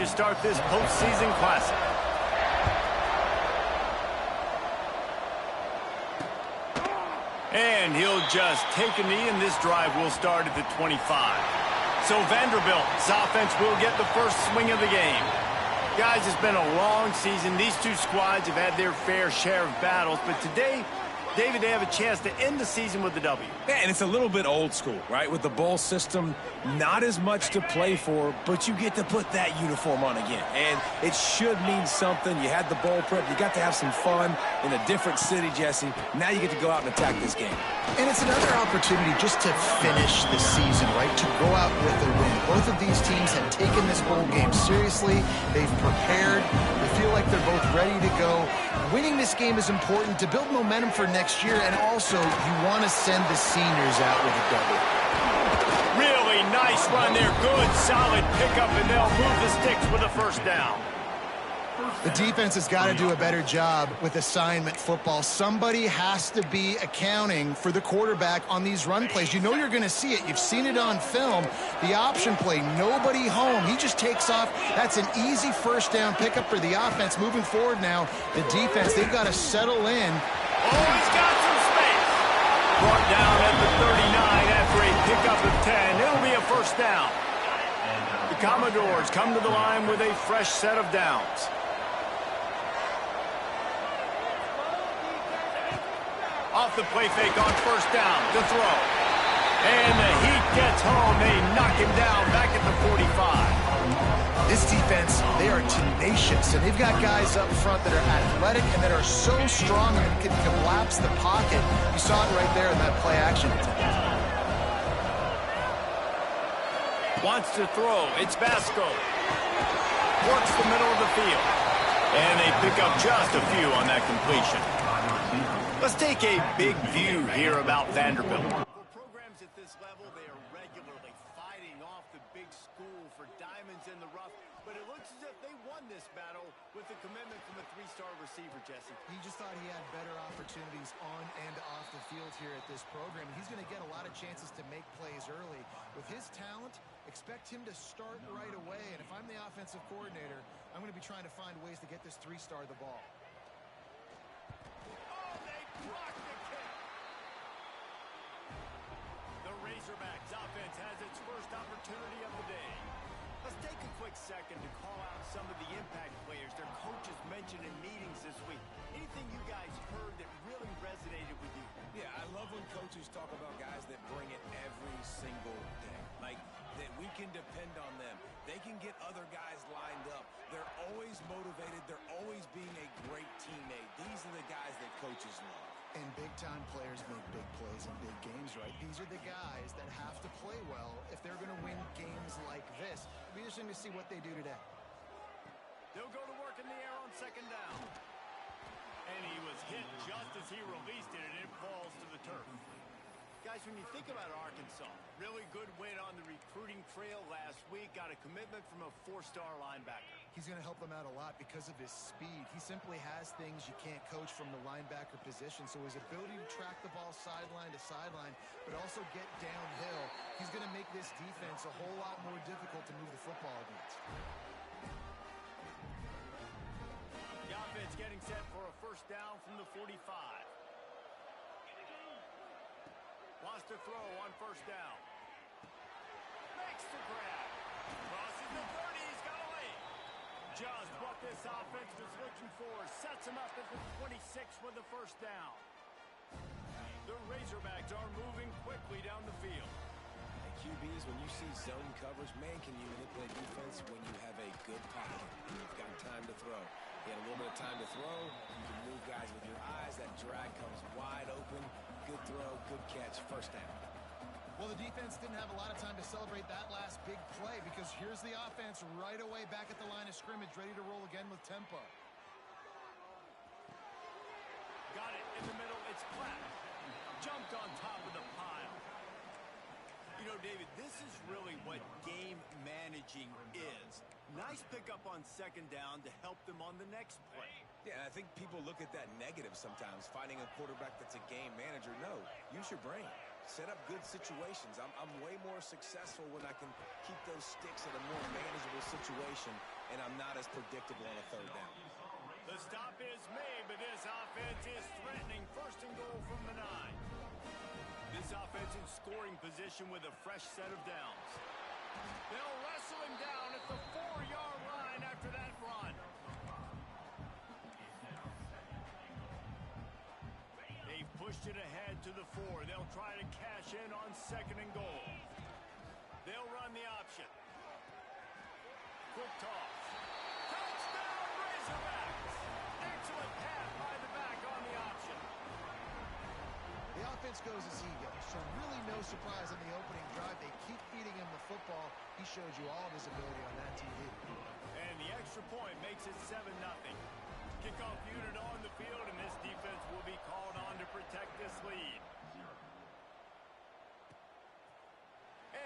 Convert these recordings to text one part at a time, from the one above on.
start this postseason classic. And he'll just take a knee, and this drive will start at the 25. So Vanderbilt's offense will get the first swing of the game. Guys, it's been a long season. These two squads have had their fair share of battles, but today, David, they have a chance to end the season with a W. Yeah, and it's a little bit old school, right? With the bowl system, not as much to play for, but you get to put that uniform on again. And it should mean something. You had the bowl prep. You got to have some fun in a different city, Jesse. Now you get to go out and attack this game. And it's another opportunity just to finish the season, right? To go out with a win. Both of these teams have taken this bowl game seriously. They've prepared. They feel like they're both ready to go. Winning this game is important to build momentum for next year, and also you want to send the seniors out with a W. Really nice run there. Good, solid pickup, and they'll move the sticks with a first down. The defense has got to do a better job with assignment football. Somebody has to be accounting for the quarterback on these run plays. You know you're going to see it. You've seen it on film. The option play, nobody home. He just takes off. That's an easy first down pickup for the offense. Moving forward now, the defense, they've got to settle in. Oh, he's got some space. Brought down at the 39 after a pickup of 10. It'll be a first down. The Commodores come to the line with a fresh set of downs. Off the play fake on first down, the throw. And the Heat gets home. They knock him down back at the 45. This defense, they are tenacious, and they've got guys up front that are athletic and that are so strong and can collapse the pocket. You saw it right there in that play action attempt. Wants to throw. It's Vasco. Works the middle of the field. And they pick up just a few on that completion. Let's take a big view here about Vanderbilt. For programs at this level, they are regularly fighting off the big school for diamonds in the rough, but it looks as if they won this battle with the commitment from a three-star receiver, Jesse. He just thought he had better opportunities on and off the field here at this program. He's going to get a lot of chances to make plays early. With his talent, expect him to start right away, and if I'm the offensive coordinator, I'm going to be trying to find ways to get this three-star the ball. Blocked the kick. The Razorbacks offense has its first opportunity of the day. Let's take a quick second to call out some of the impact players their coaches mentioned in meetings this week. Anything you guys heard that really resonated with you? Yeah, I love when coaches talk about guys that bring it every single day. Like, that we can depend on them. They can get other guys lined up. They're always motivated. They're always being a great teammate. These are the guys that coaches love. And big-time players make big plays in big games, right? These are the guys that have to play well if they're going to win games like this. It'll be interesting to see what they do today. They'll go to work in the air on second down. And he was hit just as he released it, and it falls to the turf. Guys, when you think about Arkansas, really good win on the recruiting trail last week. Got a commitment from a four-star linebacker. He's going to help them out a lot because of his speed. He simply has things you can't coach from the linebacker position. So his ability to track the ball sideline to sideline, but also get downhill, he's going to make this defense a whole lot more difficult to move the football against. The offense getting set for a first down from the 45. Wants to throw on first down. Makes the grab. Crosses the 30. He's got a lead. Just what this offense was looking for. Sets him up at the 26 with the first down. The Razorbacks are moving quickly down the field. And QBs, when you see zone coverage, man, can you manipulate defense when you have a good pocket and you've got time to throw. You had a little bit of time to throw. You can move guys with your eyes. That drag comes wide open. Good throw, good catch, first down. Well, the defense didn't have a lot of time to celebrate that last big play because here's the offense right away back at the line of scrimmage, ready to roll again with tempo. Got it in the middle. It's Platt. Jumped on top of the pile. You know, David, this is really what game managing is. Nice pickup on second down to help them on the next play. Yeah, I think people look at that negative sometimes, finding a quarterback that's a game manager. No, use your brain. Set up good situations. I'm way more successful when I can keep those sticks in a more manageable situation and I'm not as predictable on a third down. The stop is made, but this offense is threatening. First and goal from the 9. This offense in scoring position with a fresh set of downs. They'll wrestle him down at the 4-yard line after that run. They've pushed it ahead to the 4. They'll try to cash in on second and goal. They'll run the option. Quick toss. Touchdown, Razorbacks! Excellent pass by the back on the option. The offense goes as he goes, so really no surprise on the opening drive. They keep feeding him the football. He showed you all of his ability on that TV. And the extra point makes it 7-0. Kickoff unit on the field, and this defense will be called on to protect this lead.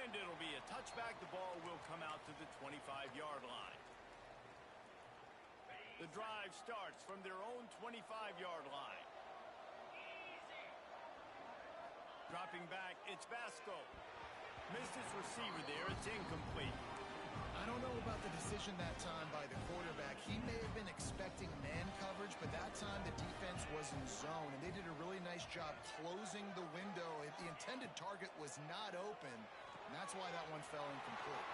And it'll be a touchback. The ball will come out to the 25-yard line. The drive starts from their own 25-yard line. Dropping back, it's Basco. Missed his receiver there. It's incomplete. I don't know about the decision that time by the quarterback. He may have been expecting man coverage, but that time the defense was in zone, and they did a really nice job closing the window. The intended target was not open, and that's why that one fell incomplete.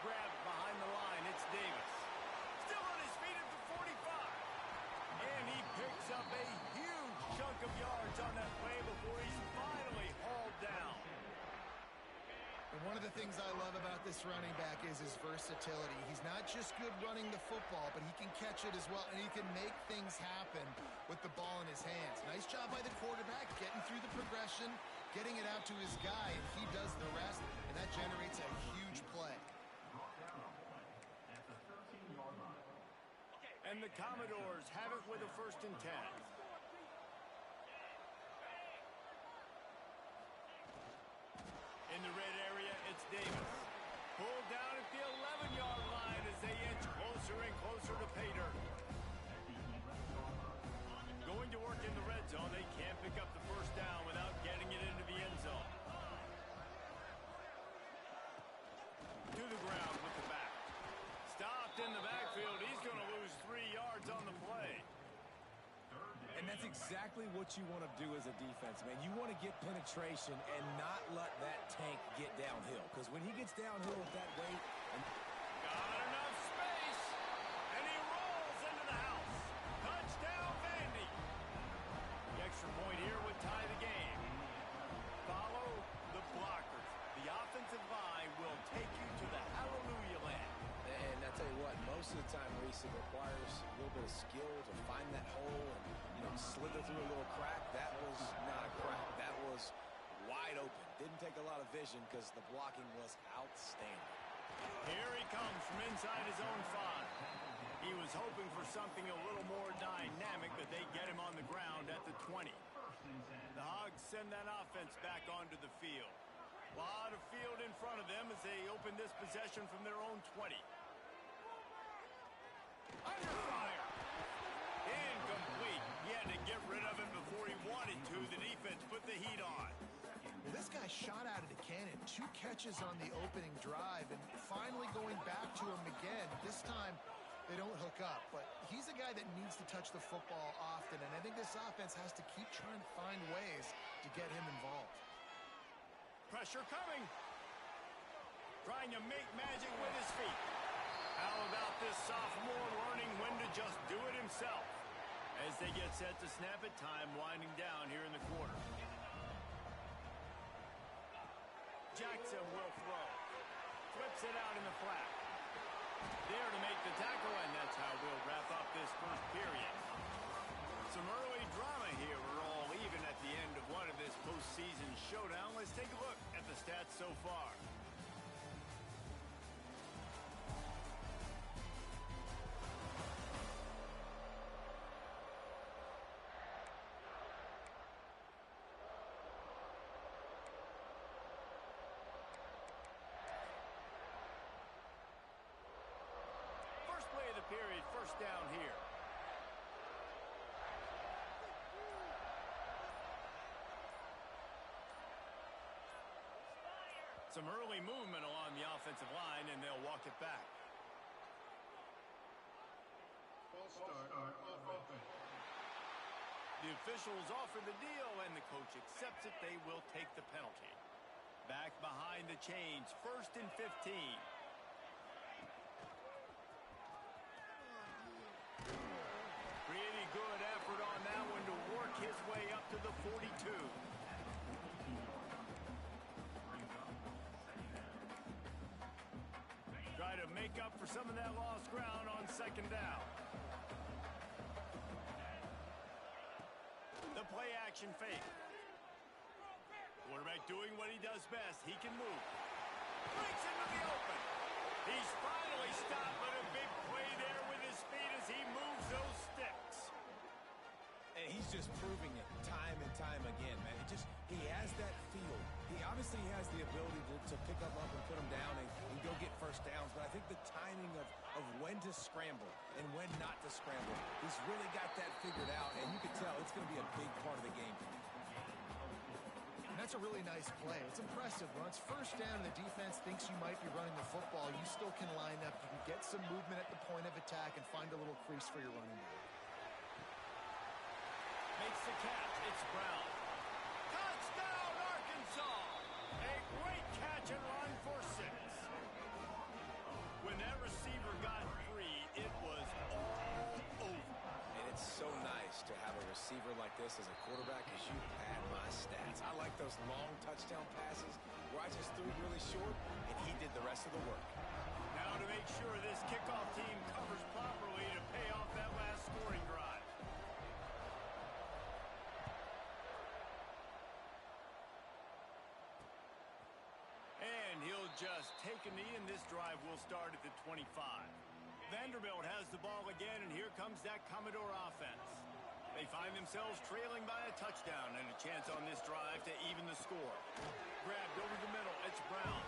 Grabbed behind the line, it's Davis. Still on his feet at the 45. And he picks up a huge chunk of yards on that play before he's finally hauled down. And one of the things I love about this running back is his versatility. He's not just good running the football, but he can catch it as well, and he can make things happen with the ball in his hands. Nice job by the quarterback, getting through the progression, getting it out to his guy, and he does the rest, and that generates a huge play. And the Commodores have it with a 1st and 10. In the red area, it's Davis. Pulled down at the 11-yard line as they inch closer and closer to pay dirt. Going to work in the red zone. They can't pick up the first down without getting it into the end zone. To the ground with the back. Stopped in the backfield. He's going to lose 3 yards on the play. And that's exactly what you want to do as a defense, man. You want to get penetration and not let that tank get downhill. Because when he gets downhill with that weight... Got enough space. And he rolls into the house. Touchdown, Vandy. The extra point here would tie the game. Follow the blockers. The offensive line will take you to the hallelujah land. And I tell you what, most of the time, Reese, it requires a little bit of skill to find that hole and, slither through a little crack. That was not a crack. That was wide open. Didn't take a lot of vision because the blocking was outstanding. Here he comes from inside his own 5. He was hoping for something a little more dynamic, but they get him on the ground at the 20. The Hogs send that offense back onto the field. A lot of field in front of them as they open this possession from their own 20. Under fire. Incomplete. He had to get rid of him before he wanted to. The defense put the heat on. Well, this guy shot out of the cannon. 2 catches on the opening drive, and finally going back to him again. This time, they don't hook up, but he's a guy that needs to touch the football often, and I think this offense has to keep trying to find ways to get him involved. Pressure coming. Trying to make magic with his feet. How about this sophomore learning when to just do it himself? As they get set to snap it, time winding down here in the quarter. Jackson will throw. Flips it out in the flat. There to make the tackle, and that's how we'll wrap up this first period. Some early drama here. We're all even at the end of one of this postseason showdown. Let's take a look at the stats so far. First play of the period, first down here. Some early movement along the offensive line, and they'll walk it back. The officials offer the deal, and the coach accepts it. They will take the penalty. Back behind the chains, 1st and 15. Pretty good effort on that one to work his way up to the 42. Try to make up for some of that lost ground on 2nd down. The play action fake. Quarterback doing what he does best. He can move. Breaks into the open. He's finally stopped, but a big play there with his feet as he moves those sticks. And he's just proving it time and time again, man. He has that feel. He obviously has the ability to pick them up and put them down and go get first downs. But I think the timing of when to scramble and when not to scramble, he's really got that figured out. And you can tell it's going to be a big part of the game. And that's a really nice play. It's impressive. When it's 1st down and the defense thinks you might be running the football, you still can line up. You can get some movement at the point of attack and find a little crease for your running back. Makes the catch. It's Brown. Touchdown, Arkansas! A great catch and run for 6. When that receiver got free, it was all over. And it's so nice to have a receiver like this as a quarterback because you pad my stats. I like those long touchdown passes where I just threw really short and he did the rest of the work. Now to make sure this kickoff team covers properly to pay off that last scoring drive. And he'll just take a knee, and this drive will start at the 25. Vanderbilt has the ball again, and here comes that Commodore offense. They find themselves trailing by a touchdown and a chance on this drive to even the score. Grabbed over the middle. It's Brown.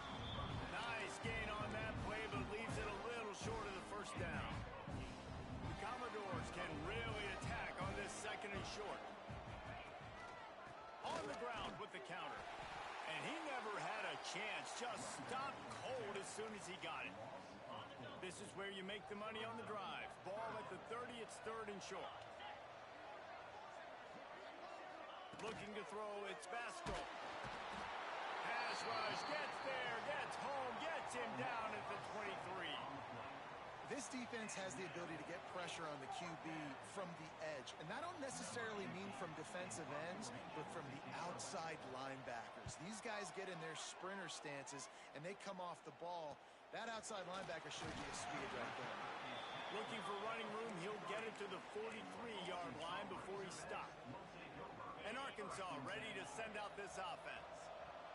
Nice gain on that play, but leaves it a little short of the 1st down. The Commodores can really attack on this 2nd and short. On the ground with the counter. And he never had a chance. Just stopped cold as soon as he got it. This is where you make the money on the drive. Ball at the 30. It's 3rd and short. Looking to throw. It's Vasco. Pass rush. Gets there. Gets home. Gets him down at the 23. This defense has the ability to get pressure on the QB from the edge. And that don't necessarily mean from defensive ends, but from the outside linebackers. These guys get in their sprinter stances, and they come off the ball. That outside linebacker showed you his speed right there. Looking for running room, he'll get it to the 43-yard line before he stopped. And Arkansas ready to send out this offense.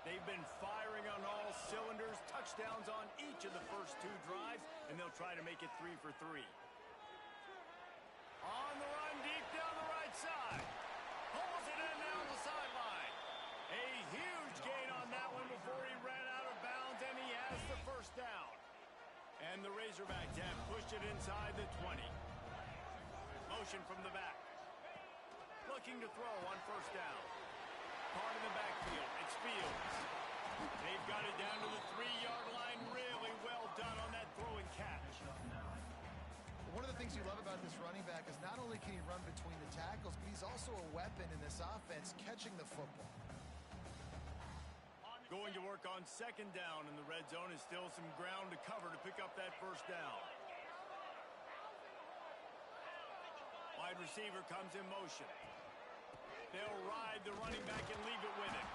They've been firing on all cylinders, touchdowns on each of the first 2 drives, and they'll try to make it 3 for 3. On the run, deep down the right side. Pulls it in down the sideline. A huge gain on that one before he ran out of bounds, and he has the 1st down. And the Razorbacks have pushed it inside the 20. Motion from the back. Looking to throw on 1st down. Part of the backfield. It's Fields. They've got it down to the 3-yard line. Really well done on that throw and catch. One of the things you love about this running back is not only can he run between the tackles, but he's also a weapon in this offense, catching the football. Going to work on 2nd down in the red zone. Is still some ground to cover to pick up that 1st down. Wide receiver comes in motion. They'll ride the running back and leave it with him.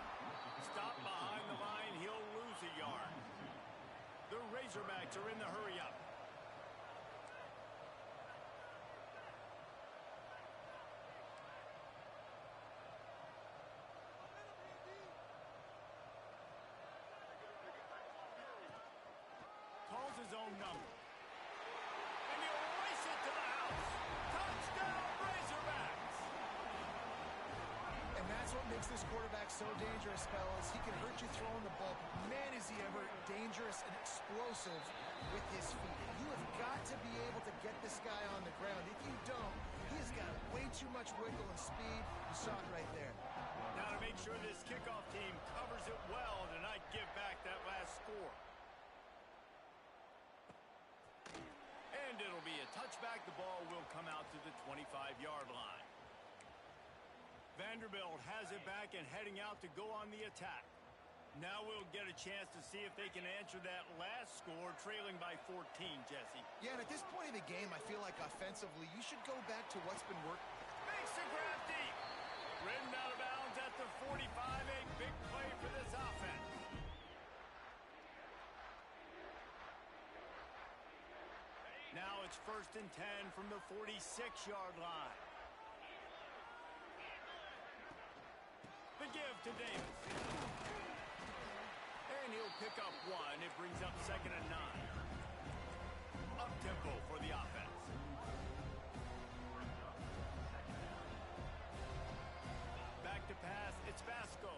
Stop behind the line. He'll lose a yard. The Razorbacks are in the hurry-up. Calls his own number. And he'll race it to the house. Touchdown, Razorbacks! And that's what makes this quarterback so dangerous, fellas. He can hurt you throwing the ball. Man, is he ever dangerous and explosive with his feet. You have got to be able to get this guy on the ground. If you don't, he has got way too much wiggle and speed. You saw it right there. Now to make sure this kickoff team covers it well to not give back that last score. And it'll be a touchback like the ball will come out to the 25-yard line. Vanderbilt has it back and heading out to go on the attack. Now we'll get a chance to see if they can answer that last score, trailing by 14, Jesse. Yeah, and at this point of the game, I feel like offensively, you should go back to what's been working. Makes the grab deep. Ridden out of bounds at the 45, a big play for this offense. Now it's 1st and 10 from the 46-yard line. The give to Davis. And he'll pick up 1. It brings up 2nd and 9. Up-tempo for the offense. Back to pass, it's Vasco.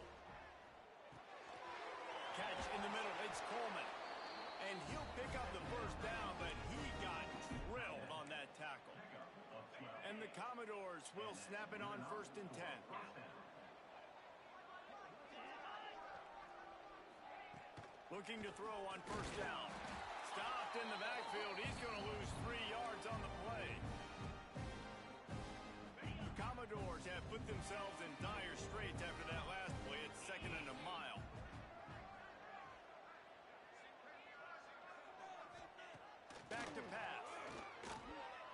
Catch in the middle, it's Coleman. And he'll pick up the first down, but he got drilled on that tackle. And the Commodores will snap it on 1st and 10. Looking to throw on 1st down. Stopped in the backfield. He's going to lose 3 yards on the play. The Commodores have put themselves in dire straits after that last play. It's 2nd and a mile. Back to pass.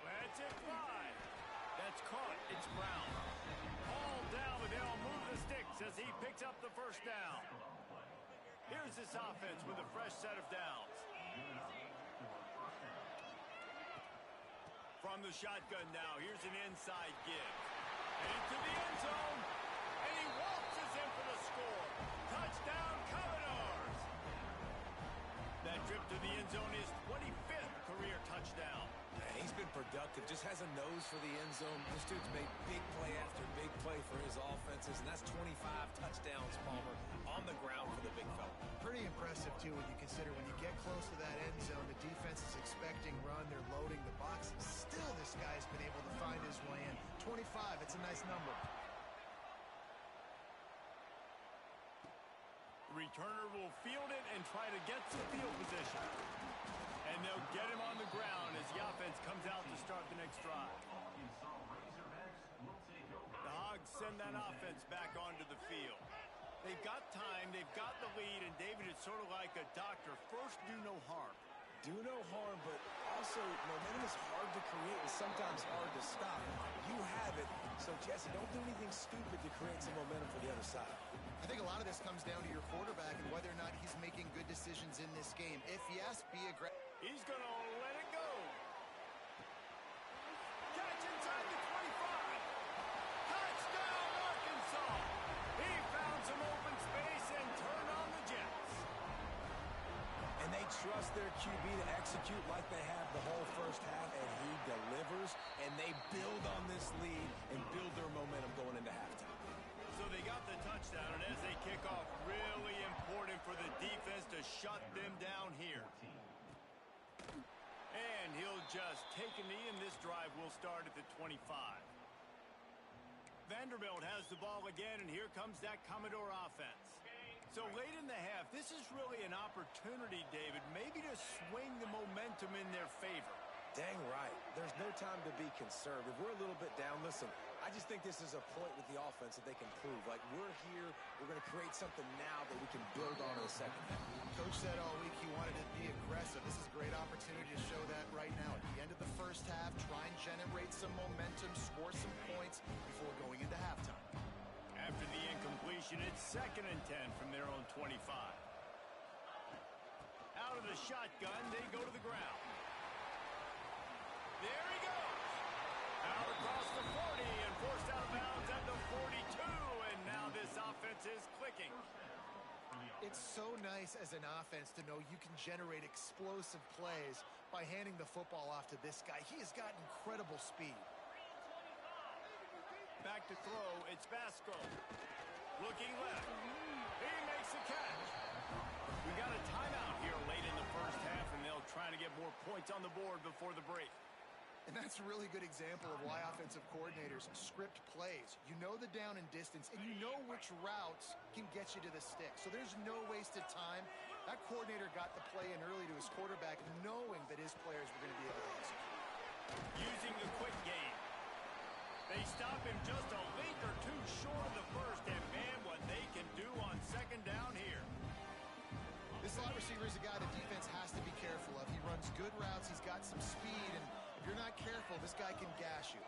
Lets it fly. That's caught. It's Brown. All down, but they'll move the sticks as he picks up the 1st down. Here's this offense with a fresh set of downs. From the shotgun now, here's an inside give. Into the end zone, and he waltzes in for the score. Touchdown, Commodores! That trip to the end zone is 25th career touchdown. Man, he's been productive, just has a nose for the end zone. This dude's made big play after big play for his offenses, and that's 25 touchdowns, Palmer, on the ground for the big fella. Pretty impressive, too, when you consider when you get close to that end zone, the defense is expecting run, they're loading the box, and still this guy's been able to find his way in. 25, it's a nice number. The returner will field it and try to get some field position. And they'll get him on the ground as the offense comes out to start the next drive. The Hogs send that offense back onto the field. They've got time, they've got the lead, and David, it's sort of like a doctor. First, do no harm. Do no harm, but also momentum is hard to create and sometimes hard to stop. You have it, so Jesse, don't do anything stupid to create some momentum for the other side. I think a lot of this comes down to your quarterback and whether or not he's making good decisions in this game. If yes, be aggressive. He's going to let it go. Catch inside the 25. Touchdown, Arkansas. He found some open space and turned on the Jets. And they trust their QB to execute like they have the whole first half, and he delivers, and they build on this lead and build their momentum going into halftime. So they got the touchdown, and as they kick off, really important for the defense to shut them down here. And he'll just take a knee, and this drive will start at the 25. Vanderbilt has the ball again, and here comes that Commodore offense. So late in the half, this is really an opportunity, David, maybe to swing the momentum in their favor. Dang right. There's no time to be conservative. We're a little bit down. Listen, I just think this is a point with the offense that they can prove. Like, we're here, we're going to create something now that we can build on in the second half. Coach said all week he wanted to be aggressive. This is a great opportunity to show that right now. At the end of the first half, try and generate some momentum, score some points before going into halftime. After the incompletion, it's 2nd and 10 from their own 25. Out of the shotgun, they go to the ground. There he goes. Out across the 40 and forced out of bounds at the 42. And now this offense is clicking. It's so nice as an offense to know you can generate explosive plays by handing the football off to this guy. He has got incredible speed. Back to throw, it's Vasco. Looking left. He makes the catch. We got a timeout here late in the first half, and they'll try to get more points on the board before the break. And that's a really good example of why offensive coordinators script plays. You know the down and distance, and you know which routes can get you to the stick. So there's no wasted time. That coordinator got the play in early to his quarterback, knowing that his players were going to be able to execute. Using stop him just a length or two short of the first, and man, what they can do on second down here. This slot receiver is a guy the defense has to be careful of. He runs good routes, he's got some speed, and if you're not careful, this guy can gash you.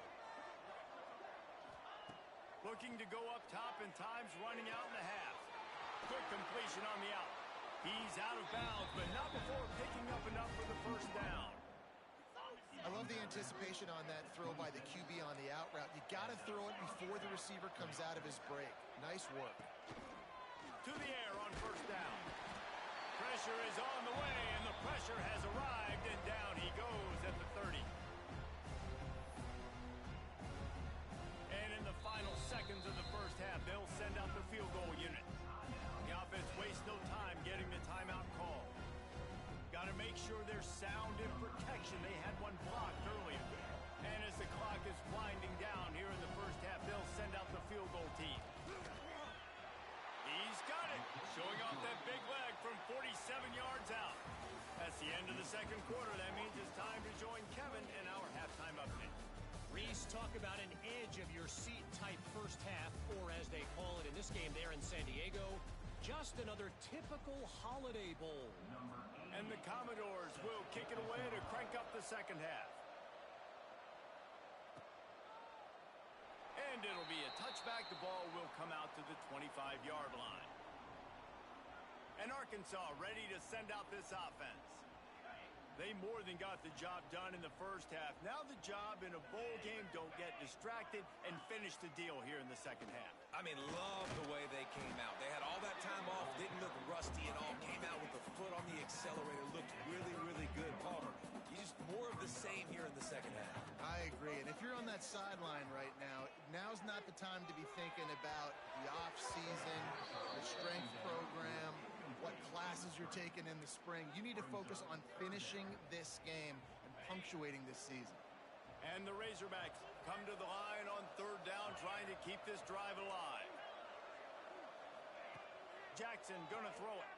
Looking to go up top and time's running out in the half. Quick completion on the out. He's out of bounds, but not before picking up enough for the first down. I love the anticipation on that throw by the QB on the out route. You got to throw it before the receiver comes out of his break. Nice work. To the air on first down. Pressure is on the way, and the pressure has arrived, and down he goes at the 30. And in the final seconds of the first half, they'll send out the field goal unit. The offense wastes no time getting the timeout call. Got to make sure they're sound in protection. They had one blocked earlier. And as the clock is winding down here in the first half, they'll send out the field goal team. He's got it, showing off that big leg from 47 yards out. That's the end of the second quarter. That means it's time to join Kevin in our halftime update. Reese, talk about an edge-of-your-seat type first half, or as they call it in this game there in San Diego, just another typical Holiday Bowl. And the Commodores will kick it away to crank up the second half. And it'll be a touchback. The ball will come out to the 25-yard line. And Arkansas ready to send out this offense. They more than got the job done in the first half. Now the job in a bowl game, don't get distracted and finish the deal here in the second half. I mean, love the way they came out. They had all that time off, didn't look rusty at all, came out with the foot on the accelerator, looked really, really good. Palmer, you just more of the same here in the second half. I agree, and if you're on that sideline right now, now's not the time to be thinking about the off-season, the strength program, what classes you're taking in the spring. You need to focus on finishing this game and punctuating this season. And the Razorbacks come to the line on third down, trying to keep this drive alive. Jackson gonna throw it.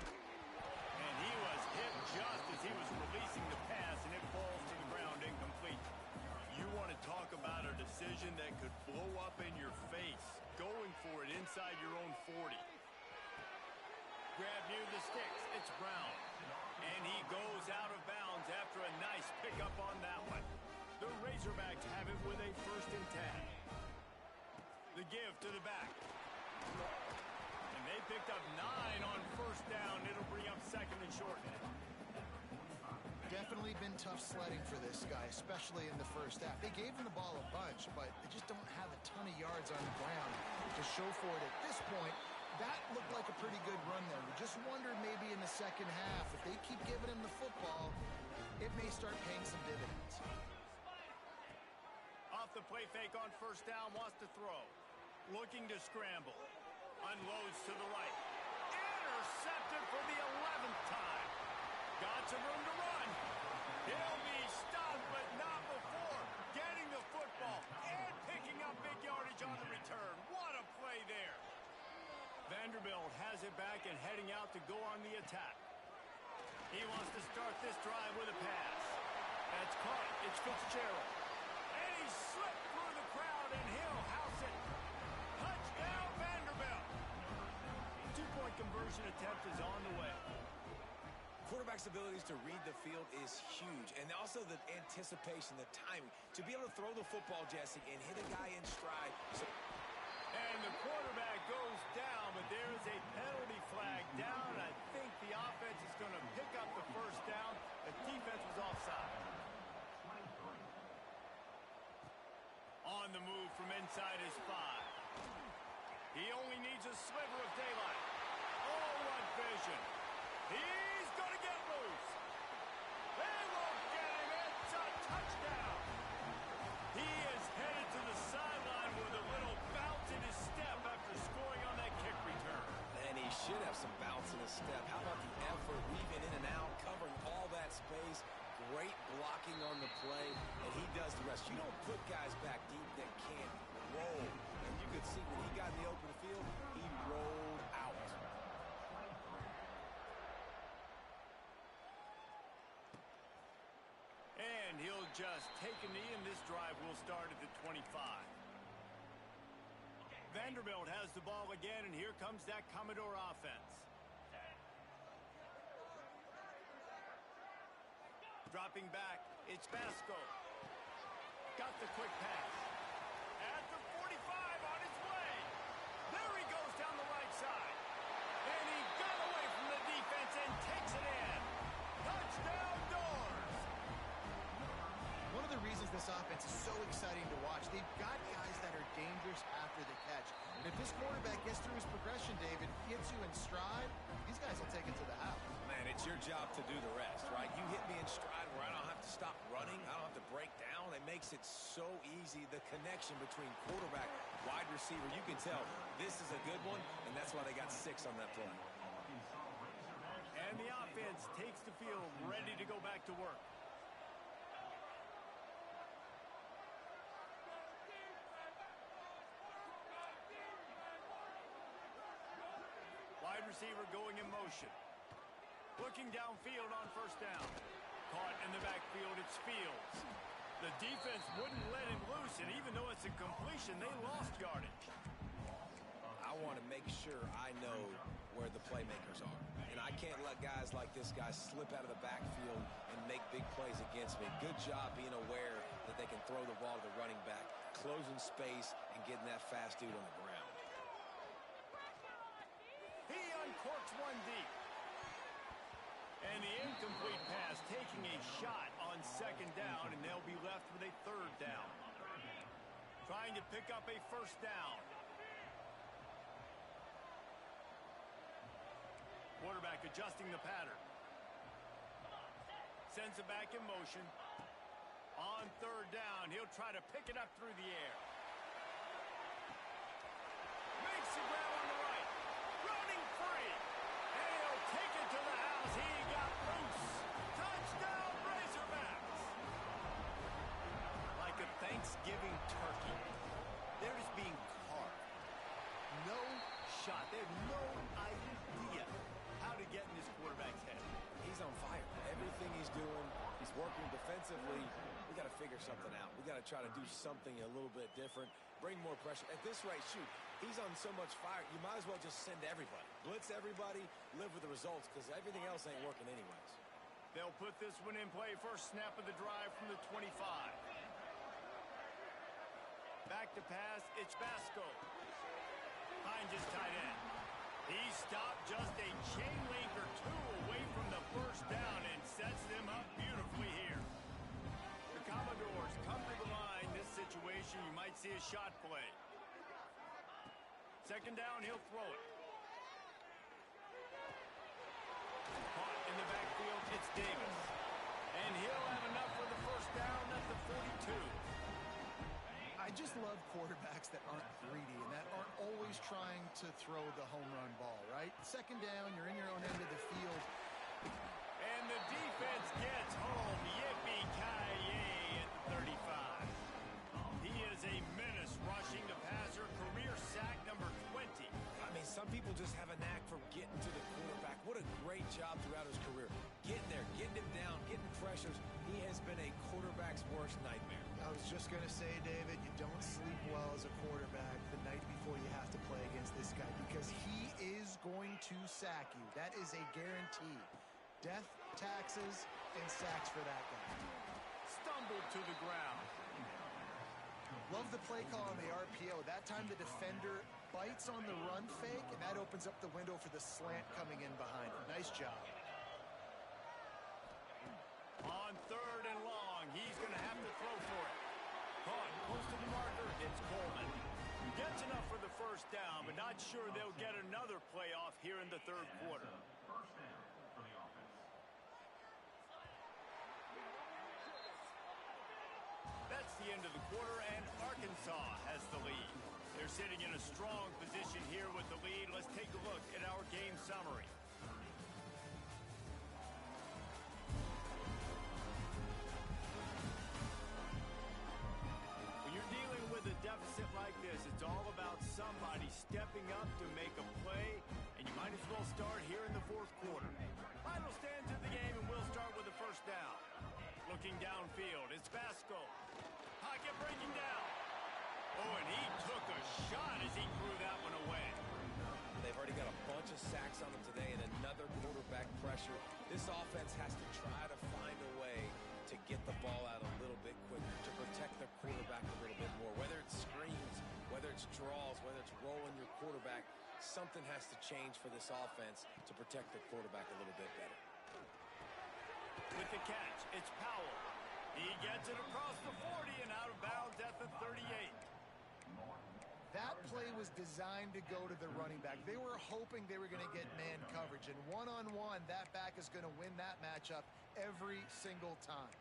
And he was hit just as he was releasing the pass, and it falls to the ground incomplete. You want to talk about a decision that could blow up in your face, going for it inside your own 40. Grab near the sticks. It's Brown. And he goes out of bounds after a nice pickup on that one. The Razorbacks have it with a 1st and 10. The give to the back. And they picked up 9 on first down. It'll bring up 2nd and short. Definitely been tough sledding for this guy, especially in the first half. They gave him the ball a bunch, but they just don't have a ton of yards on the ground to show for it at this point. That looked like a pretty good run there. We just wondered maybe in the second half, if they keep giving him the football, it may start paying some dividends. Off the play fake on first down, wants to throw. Looking to scramble. Unloads to the right. Intercepted for the 11th time. Got some room to run. He'll be stopped, but not before getting the football and picking up big yardage on the return. What a play there. Vanderbilt has it back and heading out to go on the attack. He wants to start this drive with a pass. That's caught. It's Fitzgerald. And he slipped through the crowd, and he'll house it. Touchdown, Vanderbilt. Two-point conversion attempt is on the way. Quarterback's abilities to read the field is huge, and also the anticipation, the timing. To be able to throw the football, Jesse, and hit a guy in stride. And the quarterback goes down, but there is a penalty flag down. I think the offense is going to pick up the first down. The defense was offside. On the move from inside his 5. He only needs a sliver of daylight. Oh, what vision. He's going to get loose. They won't get him. It's a touchdown. He is headed to the sideline with a little bounce in his step after scoring on that kick return. And he should have some bounce in his step. How about the effort, weaving in and out, covering all that space. Great blocking on the play, and he does the rest. You don't put guys back deep that can't roll. And you could see when he got in the open field, he rolled out. And he'll just take a knee, and this drive will start at the 25. Vanderbilt has the ball again, and here comes that Commodore offense. Dropping back, it's Basco. Got the quick pass. At the 45, on his way. There he goes down the right side. And he got away from the defense and takes it in. Touchdown, Doors! One of the reasons this offense is so exciting to watch, they've got guys that are dangerous after the catch. And if this quarterback gets through his progression, David, gets you in stride, these guys will take it to the house. Man, it's your job to do the rest, right? You hit me in stride where I don't have to stop running. I don't have to break down. It makes it so easy. The connection between quarterback, wide receiver, you can tell this is a good one, and that's why they got 6 on that play. And the offense takes the field, ready to go back to work. Wide receiver going in motion. Looking downfield on first down. Caught in the backfield, it's Fields. The defense wouldn't let him loose, and even though it's a completion, they lost yardage. I want to make sure I know where the playmakers are. And I can't let guys like this guy slip out of the backfield and make big plays against me. Good job being aware that they can throw the ball to the running back, closing space, and getting that fast dude on the ground. He uncorks one deep. And the incomplete pass taking a shot on second down, and they'll be left with a third down. Trying to pick up a first down. Quarterback adjusting the pattern. Sends it back in motion. On third down, he'll try to pick it up through the air. Makes the grab on the right. Running free. And he'll take it to the house. He got loose. Touchdown, Razorbacks. Like a Thanksgiving turkey. They're just being carved. No shot. They have no idea how to get in this quarterback's head. He's on fire. Everything he's doing, he's working defensively. We got to figure something out. We got to try to do something a little bit different, bring more pressure. At this rate, shoot, he's on so much fire, you might as well just send everybody. Blitz everybody, live with the results, because everything else ain't working anyways. They'll put this one in play. First snap of the drive from the 25. Back to pass, it's Basco. Finds his tight end. He stopped just a chain link or two away from the first down and sets them up beautifully here. The Commodores come to the line. This situation, you might see a shot play. Second down, he'll throw it. Caught in the backfield, it's Davis. And he'll have enough for the first down at the 42. I just love quarterbacks that aren't greedy and that aren't always trying to throw the home run ball, right? Second down, you're in your own end of the field. And the defense gets home. Yippee-ki-yay at the 35. He is a menace rushing the passer. Career sack number 20. I mean, some people just have a knack for getting to the quarterback. What a great job throughout his career. Getting there, getting him down, getting pressures. He has been a quarterback's worst nightmare. I was just going to say, David, you don't sleep well as a quarterback the night before you have to play against this guy because he is going to sack you. That is a guarantee. Death, taxes, and sacks for that guy. Stumbled to the ground. Love the play call on the RPO. That time the defender bites on the run fake, and that opens up the window for the slant coming in behind it. Nice job. On third and long, he's going to have to throw for it. Caught close to the marker, it's Coleman. Gets enough for the first down, but not sure they'll get another playoff here in the third quarter. That's the end of the quarter, and Arkansas has the lead. They're sitting in a strong position here with the lead. Let's take a look at our game summary. When you're dealing with a deficit like this, it's all about somebody stepping up to make a play, and you might as well start here in the fourth quarter. Final stands of the game, and we'll start with the first down. Looking downfield, it's Basco. Pocket breaking down. Oh, and he took a a shot as he threw that one away. They've already got a bunch of sacks on them today and another quarterback pressure. This offense has to try to find a way to get the ball out a little bit quicker, to protect their quarterback a little bit more. Whether it's screens, whether it's draws, whether it's rolling your quarterback, something has to change for this offense to protect their quarterback a little bit better. With the catch, it's Powell. He gets it across the 40 and out of bounds at the 38. That play was designed to go to the running back. They were hoping they were going to get man coverage, and one-on-one, that back is going to win that matchup every single time.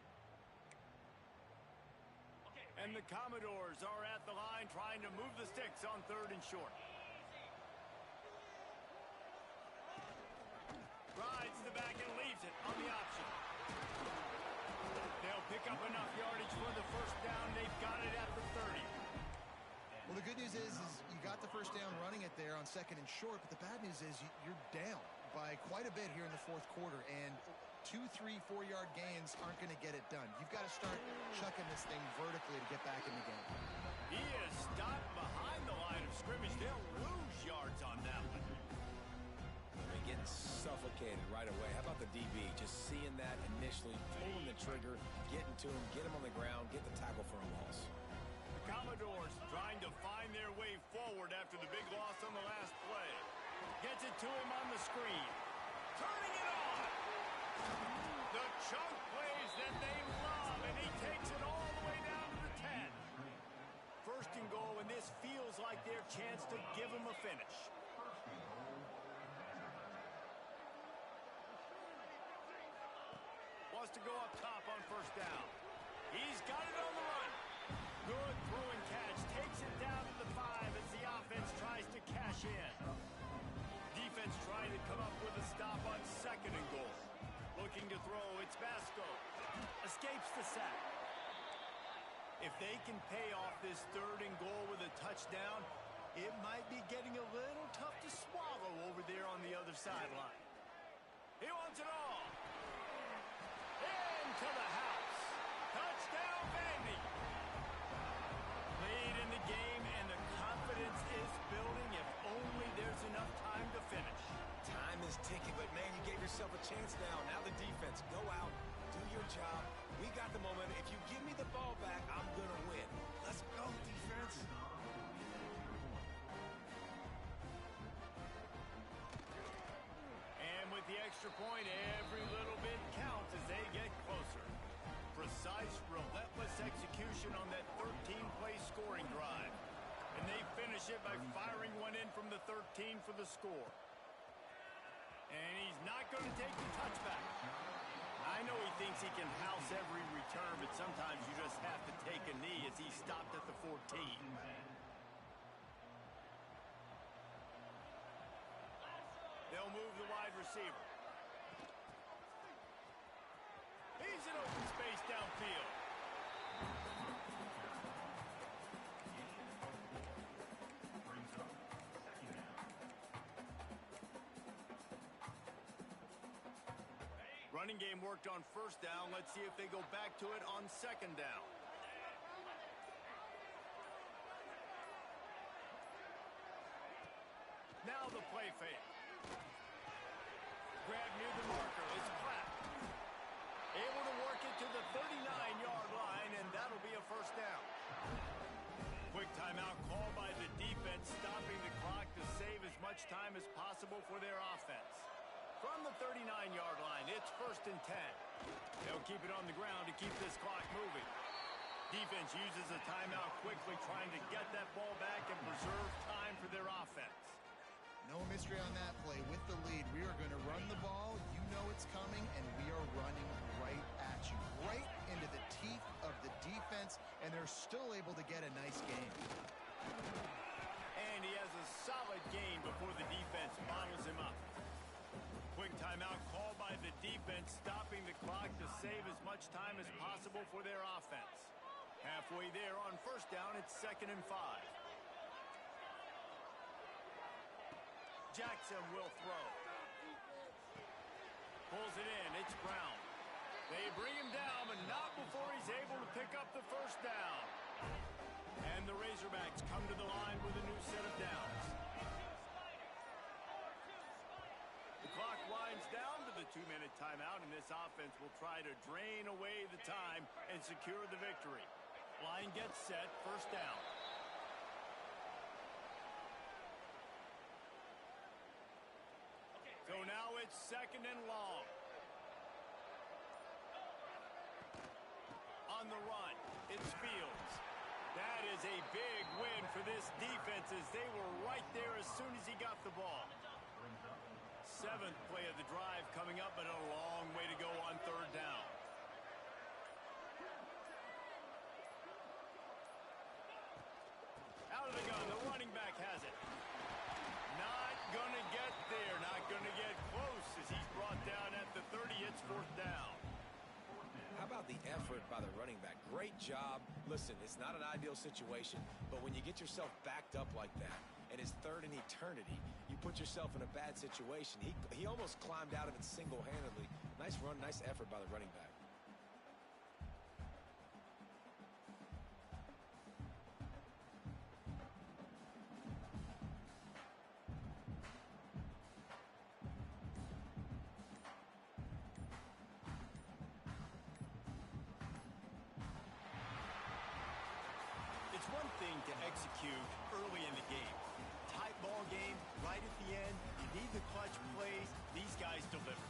And the Commodores are at the line trying to move the sticks on 3rd and short. Rides the back and leaves it on the option. They'll pick up enough yardage for the first down. They've got it at the 30. Well, the good news is you got the first down running it there on 2nd and short, but the bad news is you're down by quite a bit here in the 4th quarter, and 2, 3, 4-yard gains aren't going to get it done. You've got to start chucking this thing vertically to get back in the game. He is stopped behind the line of scrimmage. They'll lose yards on that one. They're getting suffocated right away. How about the DB? Just seeing that initially, pulling the trigger, getting to him, get him on the ground, get the tackle for a loss. The Commodores trying to find their way forward after the big loss on the last play. Gets it to him on the screen. Turning it on. The chunk plays that they love, and he takes it all the way down to the 10. 1st and goal, and this feels like their chance to give him a finish. Wants to go up top on 1st down. He's got it on the run. Good throw and catch. Takes it down to the 5 as the offense tries to cash in. Defense trying to come up with a stop on 2nd and goal. Looking to throw. It's Vasco. Escapes the sack. If they can pay off this 3rd and goal with a touchdown, it might be getting a little tough to swallow over there on the other sideline. He wants it all. Into the house. Touchdown, Vandy. Lead in the game, and the confidence is building if only there's enough time to finish. Time is ticking, but man, you gave yourself a chance now. Now the defense, go out, do your job. We got the momentum. If you give me the ball back, I'm going to win. Let's go, defense. And with the extra point, every little bit counts as they get closer. Precise, relentless execution on that 13-play scoring drive. And they finish it by firing one in from the 13 for the score. And he's not going to take the touchback. I know he thinks he can house every return, but sometimes you just have to take a knee as he stopped at the 14. They'll move the wide receiver. He's in open space downfield. Running game worked on 1st down. Let's see if they go back to it on 2nd down. Now the play fake. Grab near the marker. It's Platt. Able to work it to the 39-yard line, and that'll be a 1st down. Quick timeout called by the defense, stopping the clock to save as much time as possible for their offense. From the 39-yard line, it's 1st and 10. They'll keep it on the ground to keep this clock moving. Defense uses a timeout quickly, trying to get that ball back and preserve time for their offense. No mystery on that play. With the lead, we are going to run the ball. You know it's coming, and we are running right at you. Right into the teeth of the defense, and they're still able to get a nice gain. And he has a solid gain before the defense bottles him up. Quick timeout called by the defense, stopping the clock to save as much time as possible for their offense. Halfway there on 1st down, it's 2nd and 5. Jackson will throw. Pulls it in. It's Brown. They bring him down, but not before he's able to pick up the 1st down. And And the Razorbacks come to the line with a new set of downs. The clock winds down to the 2-minute timeout, and this offense will try to drain away the time and secure the victory. Line gets set, first down. So now it's second and long. On the run, it's Fields. That is a big win for this defense as they were right there as soon as he got the ball. 7th play of the drive coming up, but a long way to go on third down. Out of the gun, the running back has it. Not going to get there, not going to get close as he's brought down at the 30. It's 4th down. How about the effort by the running back? Great job. Listen, it's not an ideal situation, but when you get yourself backed up like that, and it's third in eternity, you put yourself in a bad situation. He almost climbed out of it single-handedly. Nice run, nice effort by the running back. It's one thing to execute early in the game. Tight ball game, right at the end. You need the clutch plays. These guys deliver.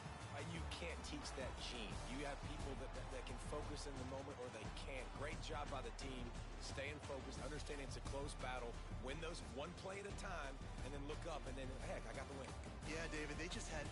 You can't teach that gene. You have people that can focus in the moment or they can't. Great job by the team, staying focused, understanding it's a close battle, win those one play at a time, and then look up, and then, heck, I got the win. Yeah, David, they just had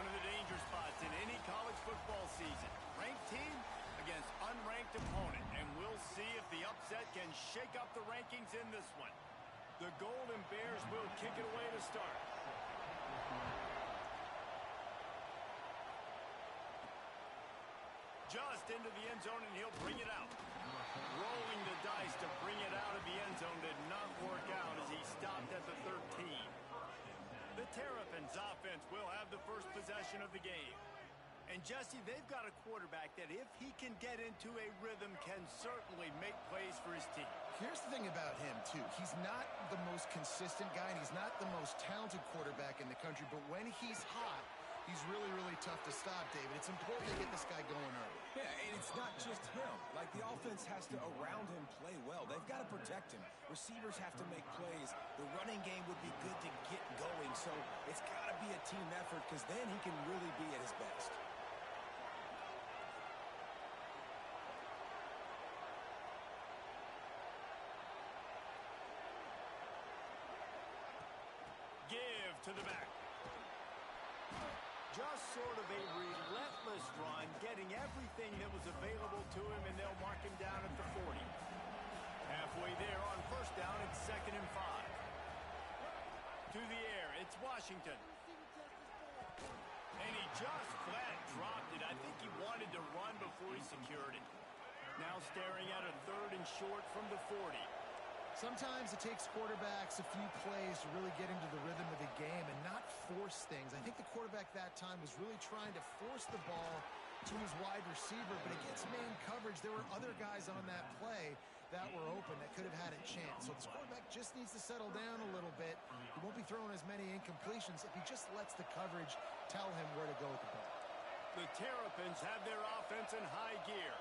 one of the danger spots in any college football season. Ranked team against unranked opponent. And we'll see if the upset can shake up the rankings in this one. The Golden Bears will kick it away to start. Just into the end zone, and he'll bring it out. Rolling the dice to bring it out of the end zone did not work out as he stopped at the 13. The Terrapins offense will have the first possession of the game. And Jesse, they've got a quarterback that if he can get into a rhythm can certainly make plays for his team. Here's the thing about him, too. He's not the most consistent guy, and he's not the most talented quarterback in the country, but when he's hot, He's really, really tough to stop, David. It's important to get this guy going early. Yeah, and it's not just him. Like, the offense has to, around him, play well. They've got to protect him. Receivers have to make plays. The running game would be good to get going, so it's got to be a team effort because then he can really be at his best. Give to the back. Just sort of a relentless run, getting everything that was available to him, and they'll mark him down at the 40. Halfway there on first down, it's 2nd and 5. To the air, it's Washington. And he just flat dropped it. I think he wanted to run before he secured it. Now staring at a 3rd and short from the 40. Sometimes it takes quarterbacks a few plays to really get into the rhythm of the game and not force things. I think the quarterback that time was really trying to force the ball to his wide receiver, but against man coverage, there were other guys on that play that were open that could have had a chance. So this quarterback just needs to settle down a little bit. He won't be throwing as many incompletions if he just lets the coverage tell him where to go with the ball. The Terrapins have their offense in high gear.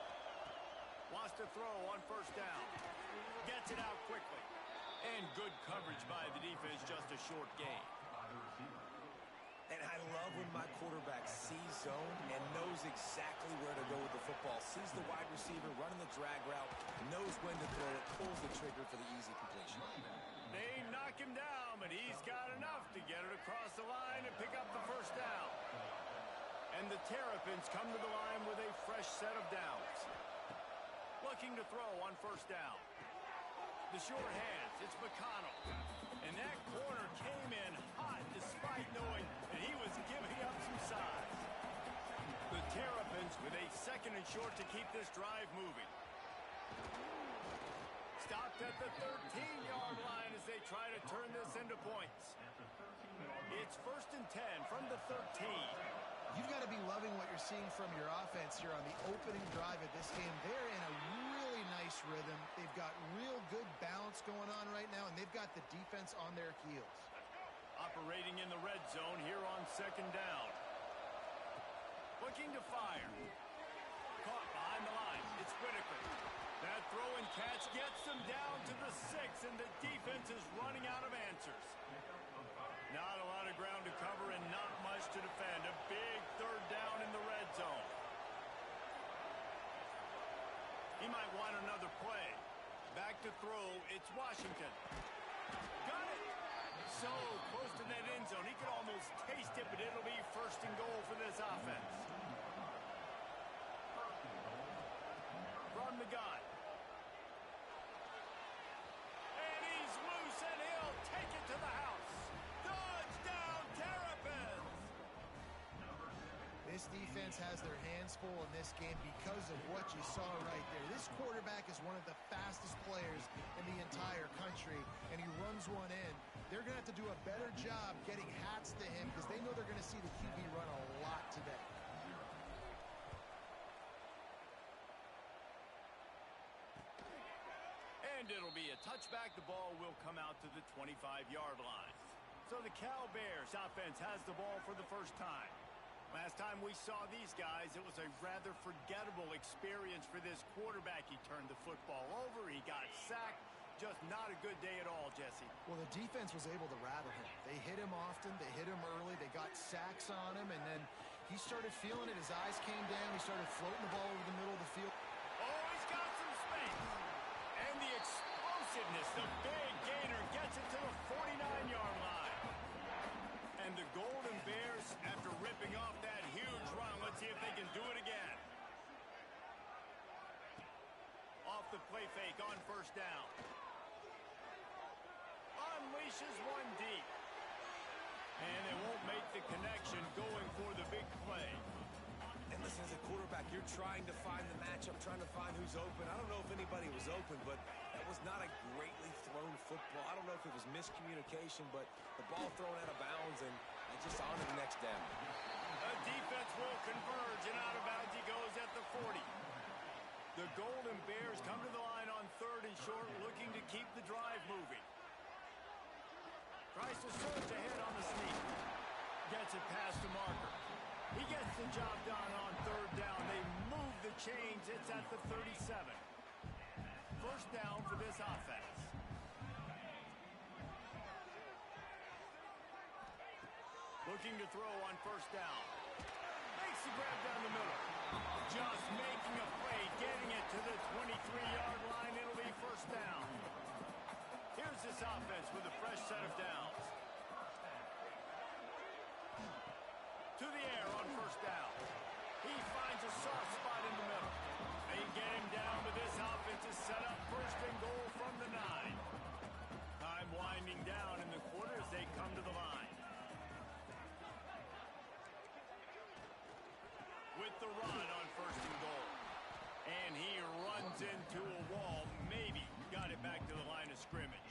Wants to throw on first down. Gets it out quickly. And good coverage by the defense, just a short gain. And I love when my quarterback sees zone and knows exactly where to go with the football. Sees the wide receiver running the drag route, knows when to throw it, pulls the trigger for the easy completion. They knock him down, but he's got enough to get it across the line and pick up the first down. And the Terrapins come to the line with a fresh set of downs. Looking to throw on first down. The short hands, it's McConnell. And that corner came in hot despite knowing that he was giving up some size. The Terrapins with a 2nd and short to keep this drive moving. Stopped at the 13-yard line as they try to turn this into points. It's 1st and 10 from the 13. You've got to be loving what you're seeing from your offense here on the opening drive of this game. They're in a really nice rhythm. They've got real good balance going on right now, and they've got the defense on their heels. Operating in the red zone here on 2nd down. Looking to fire. Caught behind the line. It's Whitaker. That throw and catch gets them down to the 6, and the defense is running out of answers. Not a lot of ground to cover and not much to defend. A big 3rd down in the red zone. He might want another play. Back to throw, it's Washington. Got it! So close to that end zone. He could almost taste it, but it'll be 1st and goal for this offense. From the gun. And he's loose, and he'll take it to the house. Touchdown, Terrapins! This defense has their hands full in this game because of what you saw right there. This quarterback is one of the fastest players in the entire country, and he runs one in. They're going to have to do a better job getting hats to him because they know they're going to see the QB run a lot today. And it'll be a touchback. The ball will come out to the 25-yard line. So the Cal Bears offense has the ball for the first time. Last time we saw these guys, it was a rather forgettable experience for this quarterback. He turned the football over. He got sacked. Just not a good day at all, Jesse. Well, the defense was able to rattle him. They hit him often. They hit him early. They got sacks on him, and then he started feeling it. His eyes came down. He started floating the ball over the middle of the field. Oh, he's got some space. And the explosiveness, the big gainer gets it to the 49-yard line. And the Golden Bears, after ripping off that huge run, let's see if they can do it again. Off the play fake on first down. Unleashes one deep. And they won't make the connection going for the big play. And listen, as a quarterback, you're trying to find the matchup, trying to find who's open. I don't know if anybody was open, but that was not a greatly thrown football. I don't know if it was miscommunication, but the ball thrown out of bounds and just on to the next down. The defense will converge, and out of bounds he goes at the 40. The Golden Bears come to the line on 3rd and short, looking to keep the drive moving. Tries to surge ahead on the sneak. Gets it past the marker. He gets the job done on third down. They move the chains. It's at the 37. First down for this offense. Looking to throw on first down. Makes the grab down the middle. Just making a play, getting it to the 23-yard line. It'll be first down. Here's this offense with a fresh set of downs. To the air on first down. He finds a soft spot in the middle. They get him down, but this offense is set up first and goal from the 9. Time winding down in the quarter as they come to the line. With the run on first and goal. And he runs into a wall. Maybe got it back to the line of scrimmage.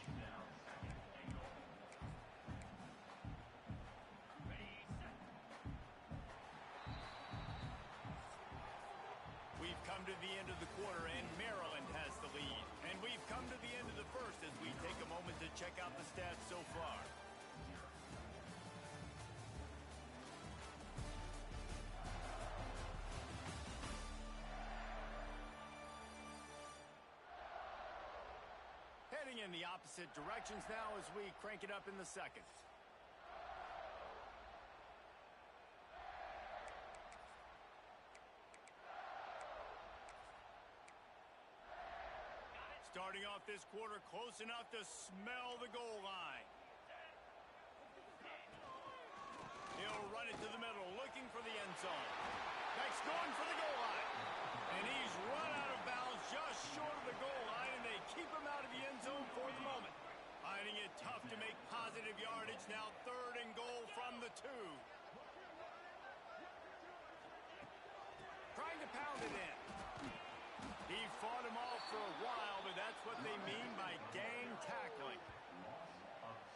We've come to the end of the quarter, and Maryland has the lead. And we've come to the end of the first as we take a moment to check out the stats so far. Heading in the opposite directions now as we crank it up in the second. Starting off this quarter close enough to smell the goal line. He'll run it to the middle, looking for the end zone. Next, going for the goal line. And he's run out of bounds just short of the goal line, and they keep him out of the end zone for the moment. Finding it tough to make positive yardage. Now third and goal from the 2. Trying to pound it in. He fought him off for a while, but that's what they mean by gang tackling.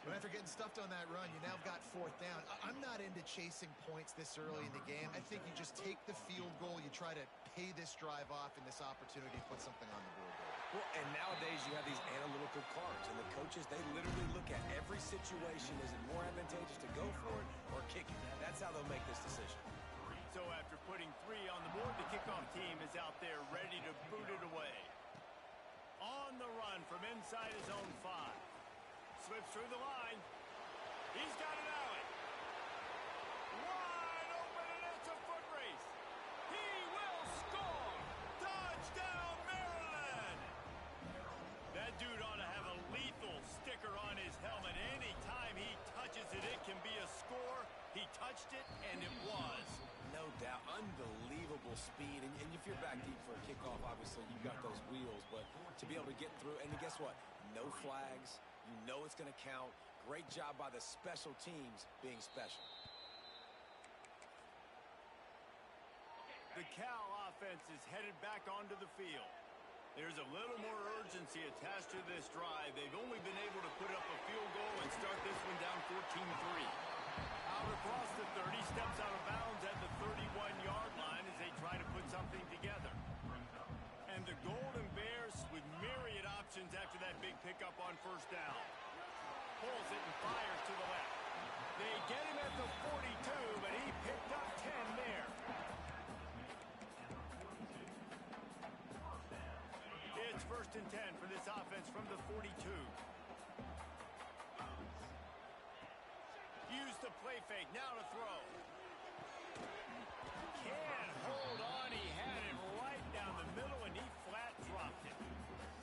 But after getting stuffed on that run, you now have got fourth down. I'm not into chasing points this early in the game. I think you just take the field goal. You try to pay this drive off and this opportunity to put something on the board. Well, and nowadays you have these analytical cards, and the coaches, they literally look at every situation. Is it more advantageous to go for it or kick it? That's how they'll make this decision. So after putting 3 on the board, the kickoff team is out there ready to boot it away. On the run from inside his own 5. Slips through the line. He's got an alley. Wide open, and it's a foot race. He will score. Touchdown, Maryland. That dude ought to have a lethal sticker on his helmet. Anytime he touches it, it can be a score. He touched it, and it was. No doubt. Unbelievable speed. And if you're back deep for a kickoff, obviously you've got those wheels. But to be able to get through, and guess what? No flags. You know it's going to count. Great job by the special teams being special. The Cal offense is headed back onto the field. There's a little more urgency attached to this drive. They've only been able to put up a field goal and start this one down 14-3. Out across the 30, steps out of bounds at the 31-yard line as they try to put something together. And the Golden Bears with myriad options after that big pickup on first down. Pulls it and fires to the left. They get him at the 42, but he picked up 10 there. It's first and 10 for this offense from the 42. Use the play fake, now to throw. Can't hold on, he had it right down the middle, and he flat dropped it.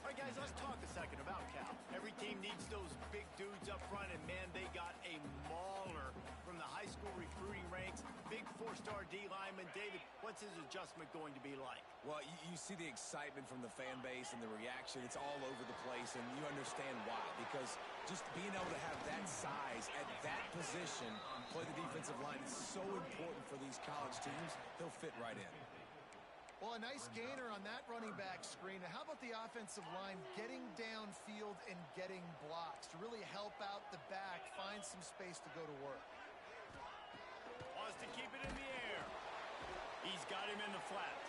All right, guys, let's talk a second about Cal. Every team needs those big dudes up front, and, man, they got a mauler from the high school recruiting ranks. Big 4-star D lineman. David, what's his adjustment going to be like? Well, you see the excitement from the fan base and the reaction. It's all over the place, and you understand why. Because just being able to have that size at that position, play the defensive line, is so important for these college teams. He'll fit right in. Well, a nice gainer on that running back screen. How about the offensive line getting downfield and getting blocks to really help out the back, find some space to go to work? Wants to keep it in the air. He's got him in the flat.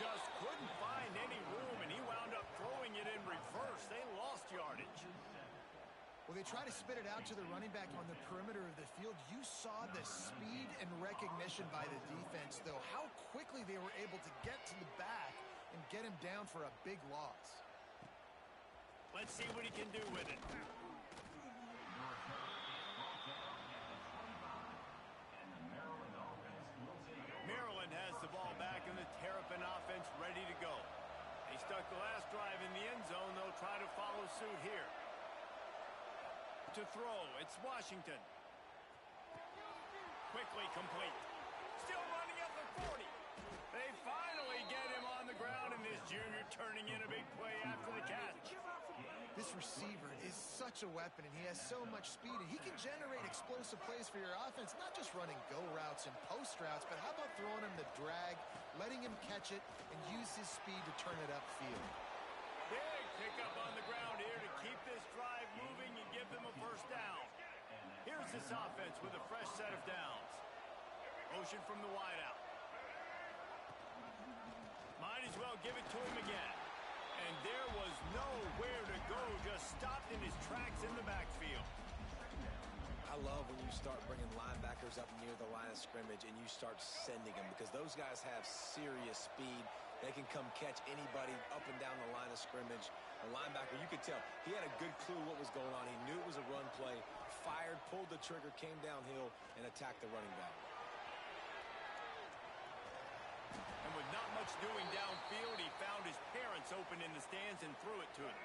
Just couldn't find any room, and he wound up throwing it in reverse. They lost yardage. Well, they try to spit it out to the running back on the perimeter of the field. You saw the speed and recognition by the defense, though. How quickly they were able to get to the back and get him down for a big loss. Let's see what he can do with it. Maryland has the ball back and the Terrapin offense ready to go. They stuck the last drive in the end zone. They'll try to follow suit here. To throw, it's Washington. Quickly complete. Still running at the 40. They finally get him on the ground, and this junior turning in a big play after the catch. This receiver is such a weapon, and he has so much speed, and he can generate explosive plays for your offense, not just running go routes and post routes, but how about throwing him the drag, letting him catch it, and use his speed to turn it upfield. Big pickup on the ground here to keep this drive moving and give them a first down. Here's this offense with a fresh set of downs. Motion from the wideout. Might as well give it to him again. And there was nowhere to go, just stopped in his tracks in the backfield. I love when you start bringing linebackers up near the line of scrimmage and you start sending them, because those guys have serious speed. They can come catch anybody up and down the line of scrimmage. A linebacker, you could tell, he had a good clue what was going on. He knew it was a run play, fired, pulled the trigger, came downhill, and attacked the running back. And with not much doing downfield, he found his parents open in the stands and threw it to them.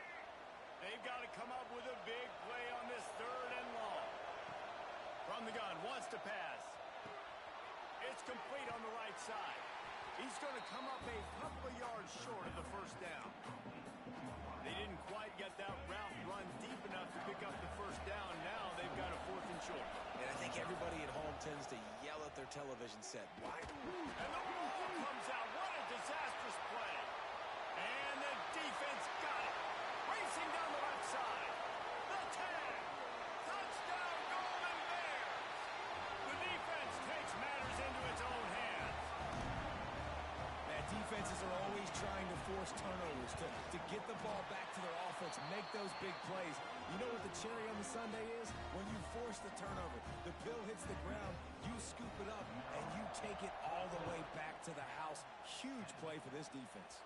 They've got to come up with a big play on this 3rd and long. From the gun, wants to pass. It's complete on the right side. He's going to come up a couple of yards short of the first down. They didn't quite get that route run deep enough to pick up the first down. Now they've got a 4th and short. And I think everybody at home tends to yell at their television set. Why? And the ball comes out. What a disastrous play. And the defense got it. Racing down the left side. The 10. Touchdown, Golden Bears. The defense takes matters into its own hands. Defenses are always trying to force turnovers to get the ball back to their offense, make those big plays. You know what the cherry on the sundae is? When you force the turnover, the pill hits the ground, you scoop it up, and you take it all the way back to the house. Huge play for this defense.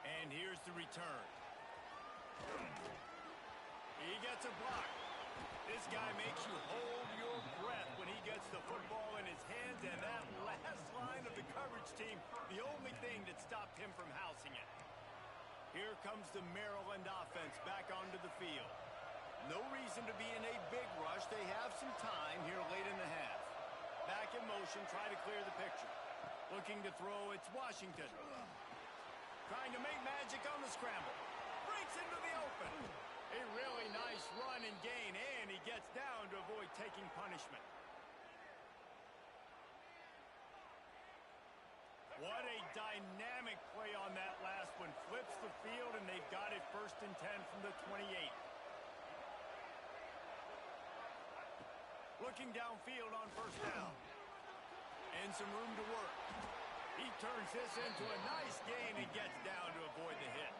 And here's the return. He gets a block. This guy makes you hold your breath when he gets the football in his hands, and that last line of the coverage team, the only thing that stopped him from housing it. Here comes the Maryland offense back onto the field. No reason to be in a big rush. They have some time here late in the half. Back in motion, try to clear the picture. Looking to throw, it's Washington. Trying to make magic on the scramble. Breaks into the open. A really nice run and gain, and he gets down to avoid taking punishment. What a dynamic play on that last one. Flips the field, and they've got it 1st and 10 from the 28. Looking downfield on 1st down. And some room to work. He turns this into a nice gain and gets down to avoid the hit.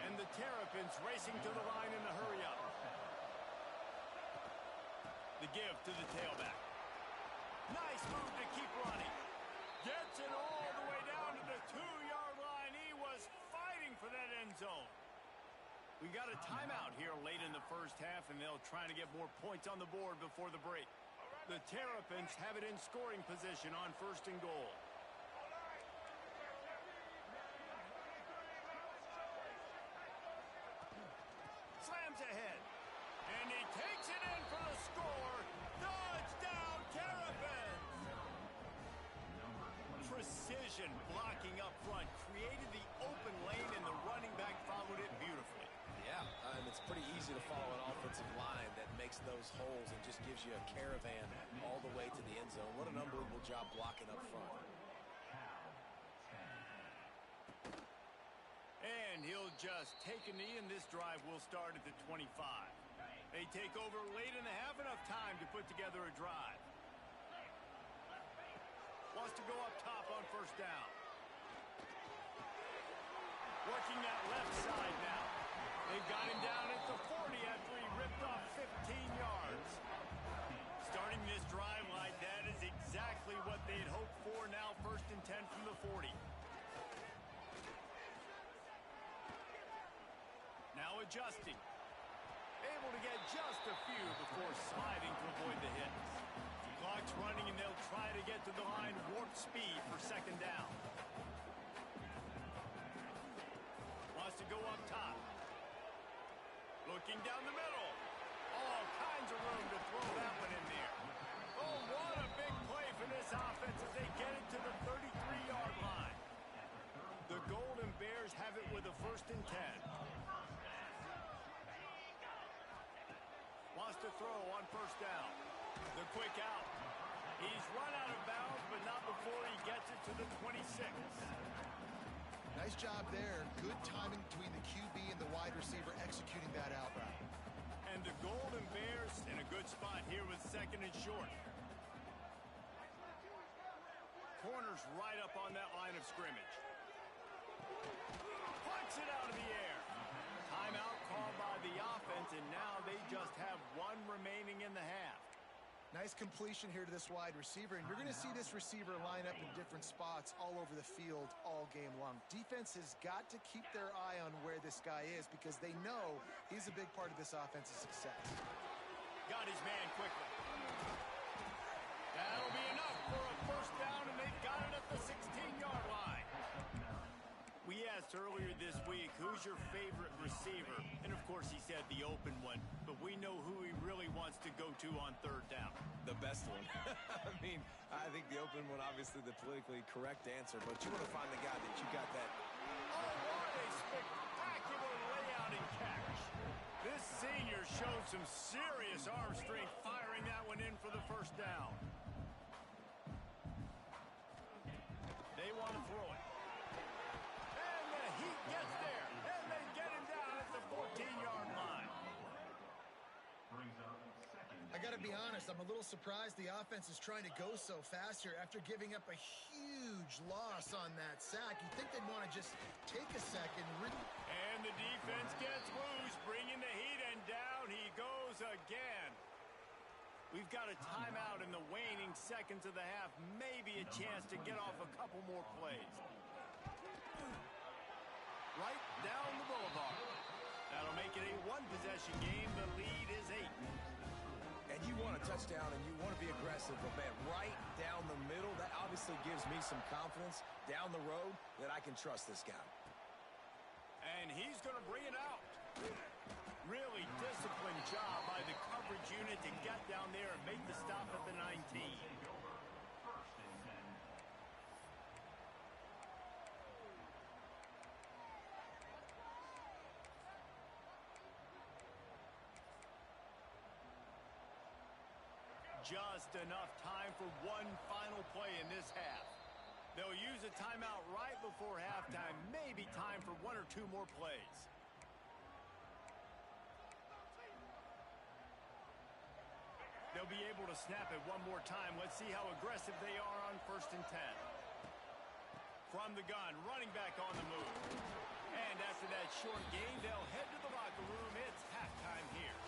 And the Terrapins racing to the line in the hurry-up. The give to the tailback. Nice move to keep running. Gets it all the way down to the 2-yard line. He was fighting for that end zone. We got a timeout here late in the first half, and they'll try to get more points on the board before the break. The Terrapins have it in scoring position on 1st and goal. Slams ahead. And he takes it in for the score. Touchdown, Terrapins! Precision blocking up front. Created the open lane, and the running back followed it beautifully. Yeah, and it's pretty easy to follow an offensive line that makes those holes and just gives you a caravan all the way to the end zone. What an unbelievable job blocking up front. And he'll just take a knee, and this drive will start at the 25. They take over late in the half, enough time to put together a drive. Wants to go up top on 1st down. Working that left side now. They've got him down at the 40 after he ripped off 15 yards. Starting this drive like that is exactly Now adjusting. Able to get just a few before sliding to avoid the hits. Clock's running, and they'll try to get to the line warp speed for second down. Wants to go up top. Looking down the middle. All kinds of room to throw that one in there. Oh, what a big play for this offense as they get it to the 33-yard line. The Golden Bears have it with a 1st and 10. Wants to throw on 1st down. The quick out. He's run out of bounds, but not before he gets it to the 26. Nice job there. Good timing between the QB and the wide receiver executing that out route. And the Golden Bears in a good spot here with 2nd and short. Corner's right up on that line of scrimmage. Punts it out of the air. Timeout called by the offense, and now they just have 1 remaining in the half. Nice completion here to this wide receiver, and you're going to see this receiver line up in different spots all over the field all game long. Defense has got to keep their eye on where this guy is because they know he's a big part of this offense's success. Got his man quickly. That'll be enough for a 1st down, and they've got it at the 16-yard line. We asked earlier this week, who's your favorite receiver? And, of course, he said the open one. But we know who he really wants to go to on 3rd down. The best one. I mean, I think the open one, obviously the politically correct answer, but you want to find the guy that you got that. Oh, what a spectacular layout and catch. This senior showed some serious arm strength firing that one in for the 1st down. They want to throw it. He gets there, and they get him down at the 14-yard line. I got to be honest, I'm a little surprised the offense is trying to go so fast here after giving up a huge loss on that sack. You'd think they'd want to just take a second. And the defense gets loose, bringing the heat, and down he goes again. We've got a timeout in the waning seconds of the half, maybe a chance to get off a couple more plays. Right down the boulevard. That'll make it a 1-possession game. The lead is 8. And you want a touchdown and you want to be aggressive, but man, right down the middle, that obviously gives me some confidence down the road that I can trust this guy. And he's going to bring it out. Really disciplined job by the coverage unit to get down there and make the stop at the 19. Just enough time for one final play in this half. They'll use a timeout right before halftime, maybe time for 1 or 2 more plays. They'll be able to snap it one more time. Let's see how aggressive they are on 1st and 10. From the gun, running back on the move. And after that short gain, they'll head to the locker room. It's halftime here.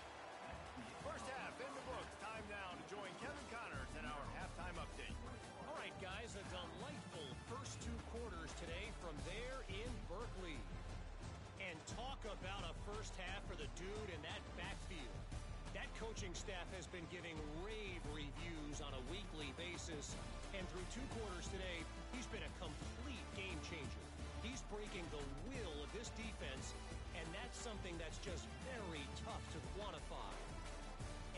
First half in the books. Time now to join Kevin Connors in our halftime update. All right, guys, a delightful first 2 quarters today from there in Berkeley. And talk about a first half for the dude in that backfield. That coaching staff has been giving rave reviews on a weekly basis. And through 2 quarters today, he's been a complete game changer. He's breaking the will of this defense, and that's something that's just very tough to quantify.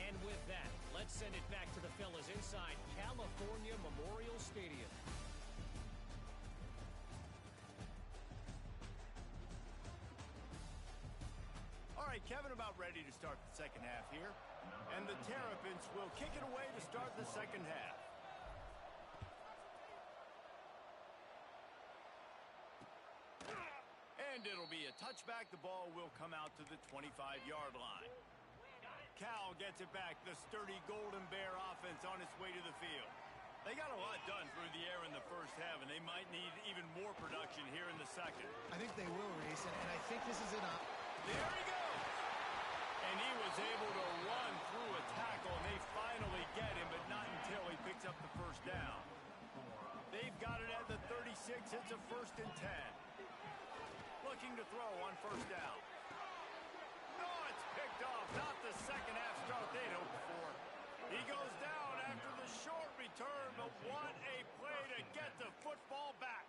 And with that, let's send it back to the fellas inside California Memorial Stadium. All right, Kevin, about ready to start the second half here. And the Terrapins will kick it away to start the second half. And it'll be a touchback. The ball will come out to the 25-yard line. Cal gets it back. The sturdy Golden Bear offense on its way to the field. They got a lot done through the air in the first half, and they might need even more production here in the second. I think they will, Reese, and I think this is enough. There he goes! And he was able to run through a tackle, and they finally get him, but not until he picks up the first down. They've got it at the 36. It's a 1st and 10. Looking to throw on 1st down. off. Not the second half start they'd hoped for. He goes down after the short return, but what a play to get the football back.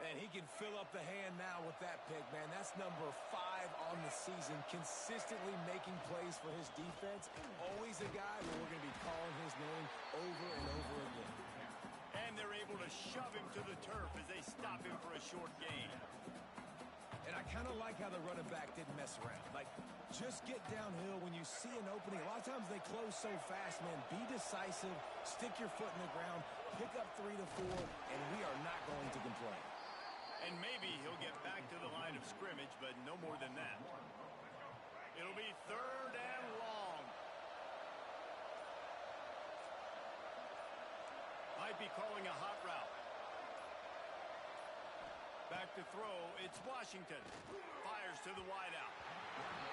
And he can fill up the hand now with that pick, man. That's number 5 on the season, consistently making plays for his defense. Always a guy where we're going to be calling his name over and over again. And they're able to shove him to the turf as they stop him for a short gain. And I kind of like how the running back didn't mess around. Like, just get downhill when you see an opening. A lot of times they close so fast, man. Be decisive, stick your foot in the ground, pick up 3 to 4, and we are not going to complain. And maybe he'll get back to the line of scrimmage, but no more than that. It'll be 3rd and long. Might be calling a hot route. Back to throw, it's Washington. Fires to the wideout.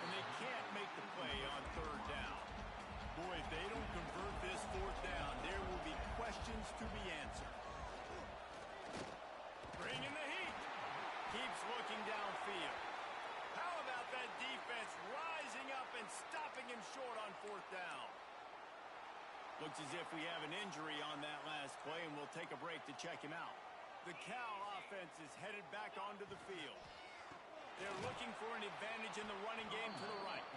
And they can't make the play on 3rd down. Boy, if they don't convert this 4th down, there will be questions to be answered. Bringing the heat. Keeps looking downfield. How about that defense rising up and stopping him short on 4th down? Looks as if we have an injury on that last play, and we'll take a break to check him out. The Cal offense is headed back onto the field. They're looking for an advantage in the running game to the right.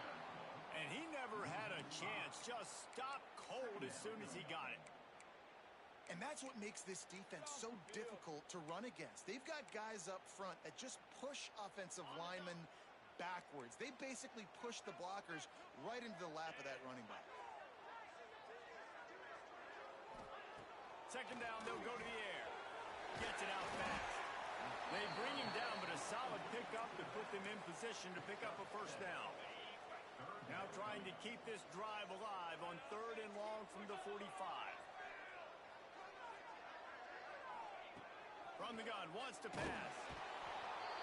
And he never had a chance. Just stopped cold as soon as he got it. And that's what makes this defense so difficult to run against. They've got guys up front that just push offensive linemen backwards. They basically push the blockers right into the lap of that running back. 2nd down, they'll go to the air. Gets it out fast. They bring him down, but a solid pickup to put them in position to pick up a 1st down. Now trying to keep this drive alive on 3rd and long from the 45. From the gun, wants to pass.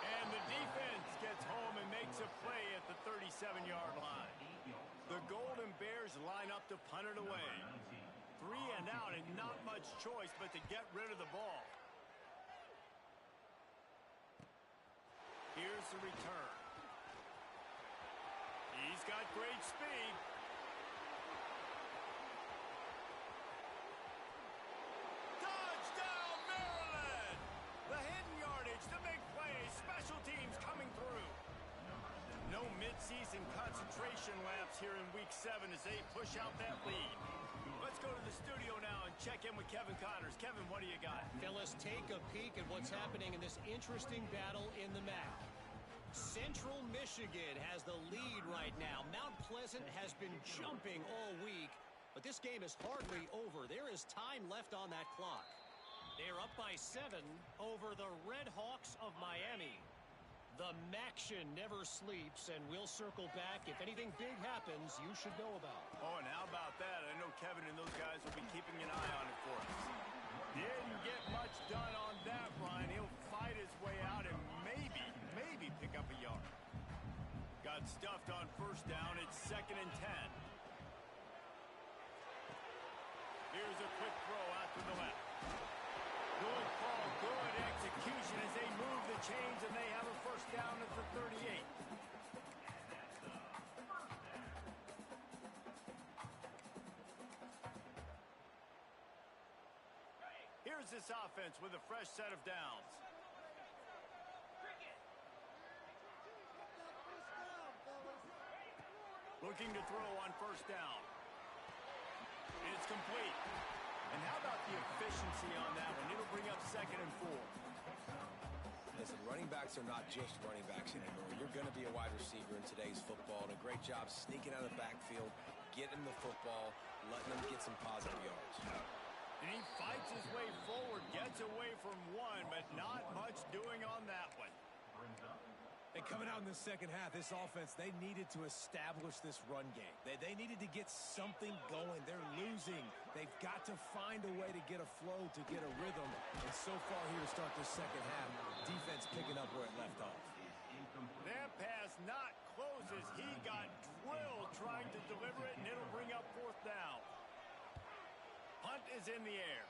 And the defense gets home and makes a play at the 37-yard line. The Golden Bears line up to punt it away. 3 and out, and not much choice but to get rid of the ball. Here's the return. He's got great speed. Touchdown, Maryland! The hidden yardage, the big play, special teams coming through. No midseason concentration laps here in Week 7 as they push out that lead. Let's go to the studio now and check in with Kevin Connors. Kevin, what do you got? Fellas, take a peek at what's happening in this interesting battle in the MAC. Central Michigan has the lead right now. Mount Pleasant has been jumping all week, but this game is hardly over. There is time left on that clock. They're up by 7 over the Red Hawks of Miami. The Maction never sleeps, and we'll circle back. If anything big happens, you should know about. Oh, and how about that? I know Kevin and those guys will be keeping an eye on it for us. Didn't get much done on that run. He'll fight his way out and maybe pick up a yard. Got stuffed on 1st down. It's 2nd and 10. Here's a quick throw out to the left. Good call, good execution as they move the chains, and they have a 1st down at the 38. Here's this offense with a fresh set of downs. Looking to throw on 1st down. It's complete. And how about the efficiency on that one? It'll bring up 2nd and 4. Listen, running backs are not just running backs anymore. You're going to be a wide receiver in today's football, and a great job sneaking out of the backfield, getting the football, letting them get some positive yards. And he fights his way forward, gets away from one, but not much doing on that one. And coming out in the 2nd half, this offense, they needed to establish this run game. They needed to get something going. They're losing. They've got to find a way to get a flow, to get a rhythm. And so far here to start the 2nd half, defense picking up where it left off. That pass not close as he got drilled trying to deliver it, and it'll bring up 4th down. Punt is in the air.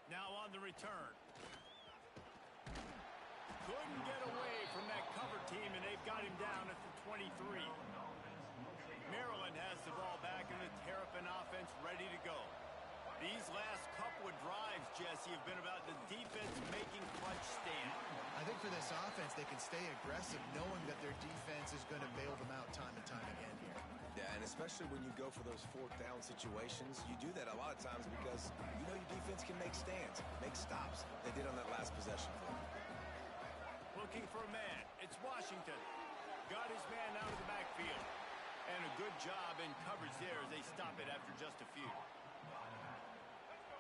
Now on the return. couldn't get away from that cover team, and they've got him down at the 23. Maryland has the ball back, and the Terrapin offense ready to go. These last couple of drives, Jesse, have been about the defense making clutch stand. I think for this offense, they can stay aggressive knowing that their defense is going to bail them out time and time again here. Yeah, and especially when you go for those fourth down situations, you do that a lot of times because you know your defense can make stands, make stops. They did on that last possession for them. Looking for a man. It's Washington. Got his man out of the backfield. And a good job in coverage there as they stop it after just a few.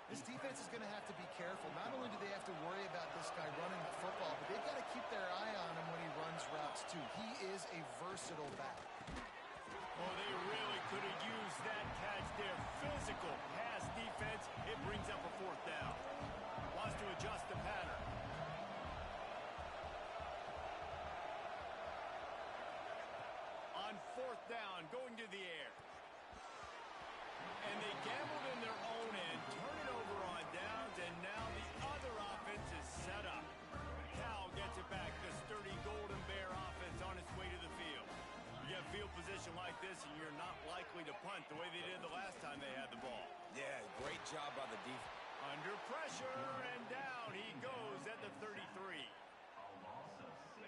This defense is going to have to be careful. Not only do they have to worry about this guy running the football, but they've got to keep their eye on him when he runs routes, too. He is a versatile back. Oh, they really could have used that catch there. Physical pass defense. It brings up a fourth down. Wants to adjust the pattern. On fourth down, going to the air. And they gambled in their own end, turn it over on downs, and now the other offense is set up. Cal gets it back. The sturdy Golden Bear offense on its way to the field. You get field position like this, and you're not likely to punt the way they did the last time they had the ball. Yeah, great job by the defense. Under pressure, and down he goes at the 33.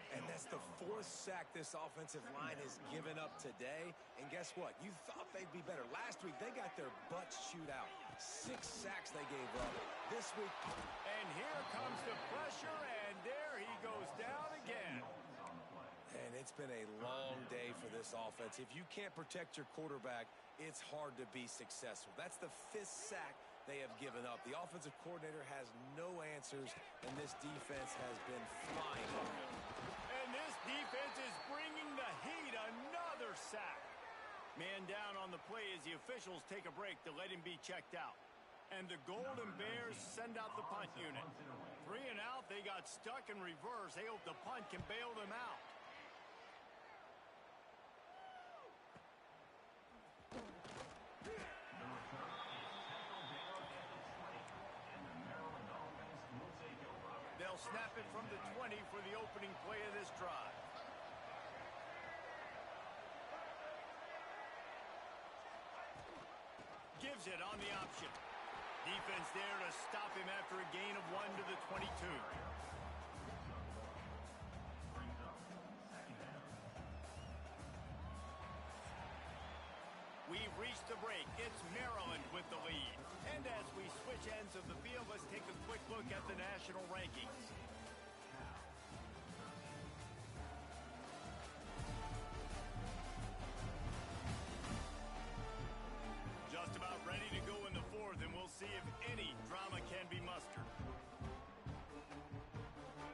And that's the fourth sack this offensive line has given up today. And guess what? You thought they'd be better. Last week, they got their butts chewed out. 6 sacks they gave up. This week. And here comes the pressure, and there he goes down again. And it's been a long day for this offense. If you can't protect your quarterback, it's hard to be successful. That's the 5th sack they have given up. The offensive coordinator has no answers, and this defense has been flying on him. And this defense is bringing the heat. Another sack. Man down on the play as the officials take a break to let him be checked out. And the Golden Bears send out the punt unit. 3 and out. They got stuck in reverse. They hope the punt can bail them out. They'll snap it from the 20 for the opening play of this drive. Gives it on the option. Defense there to stop him after a gain of 1 to the 22. We've reached the break. It's Maryland with the lead. And as we switch ends of the field, let's take a quick look at the national rankings. Just about ready to go in the fourth, and we'll see if any drama can be mustered.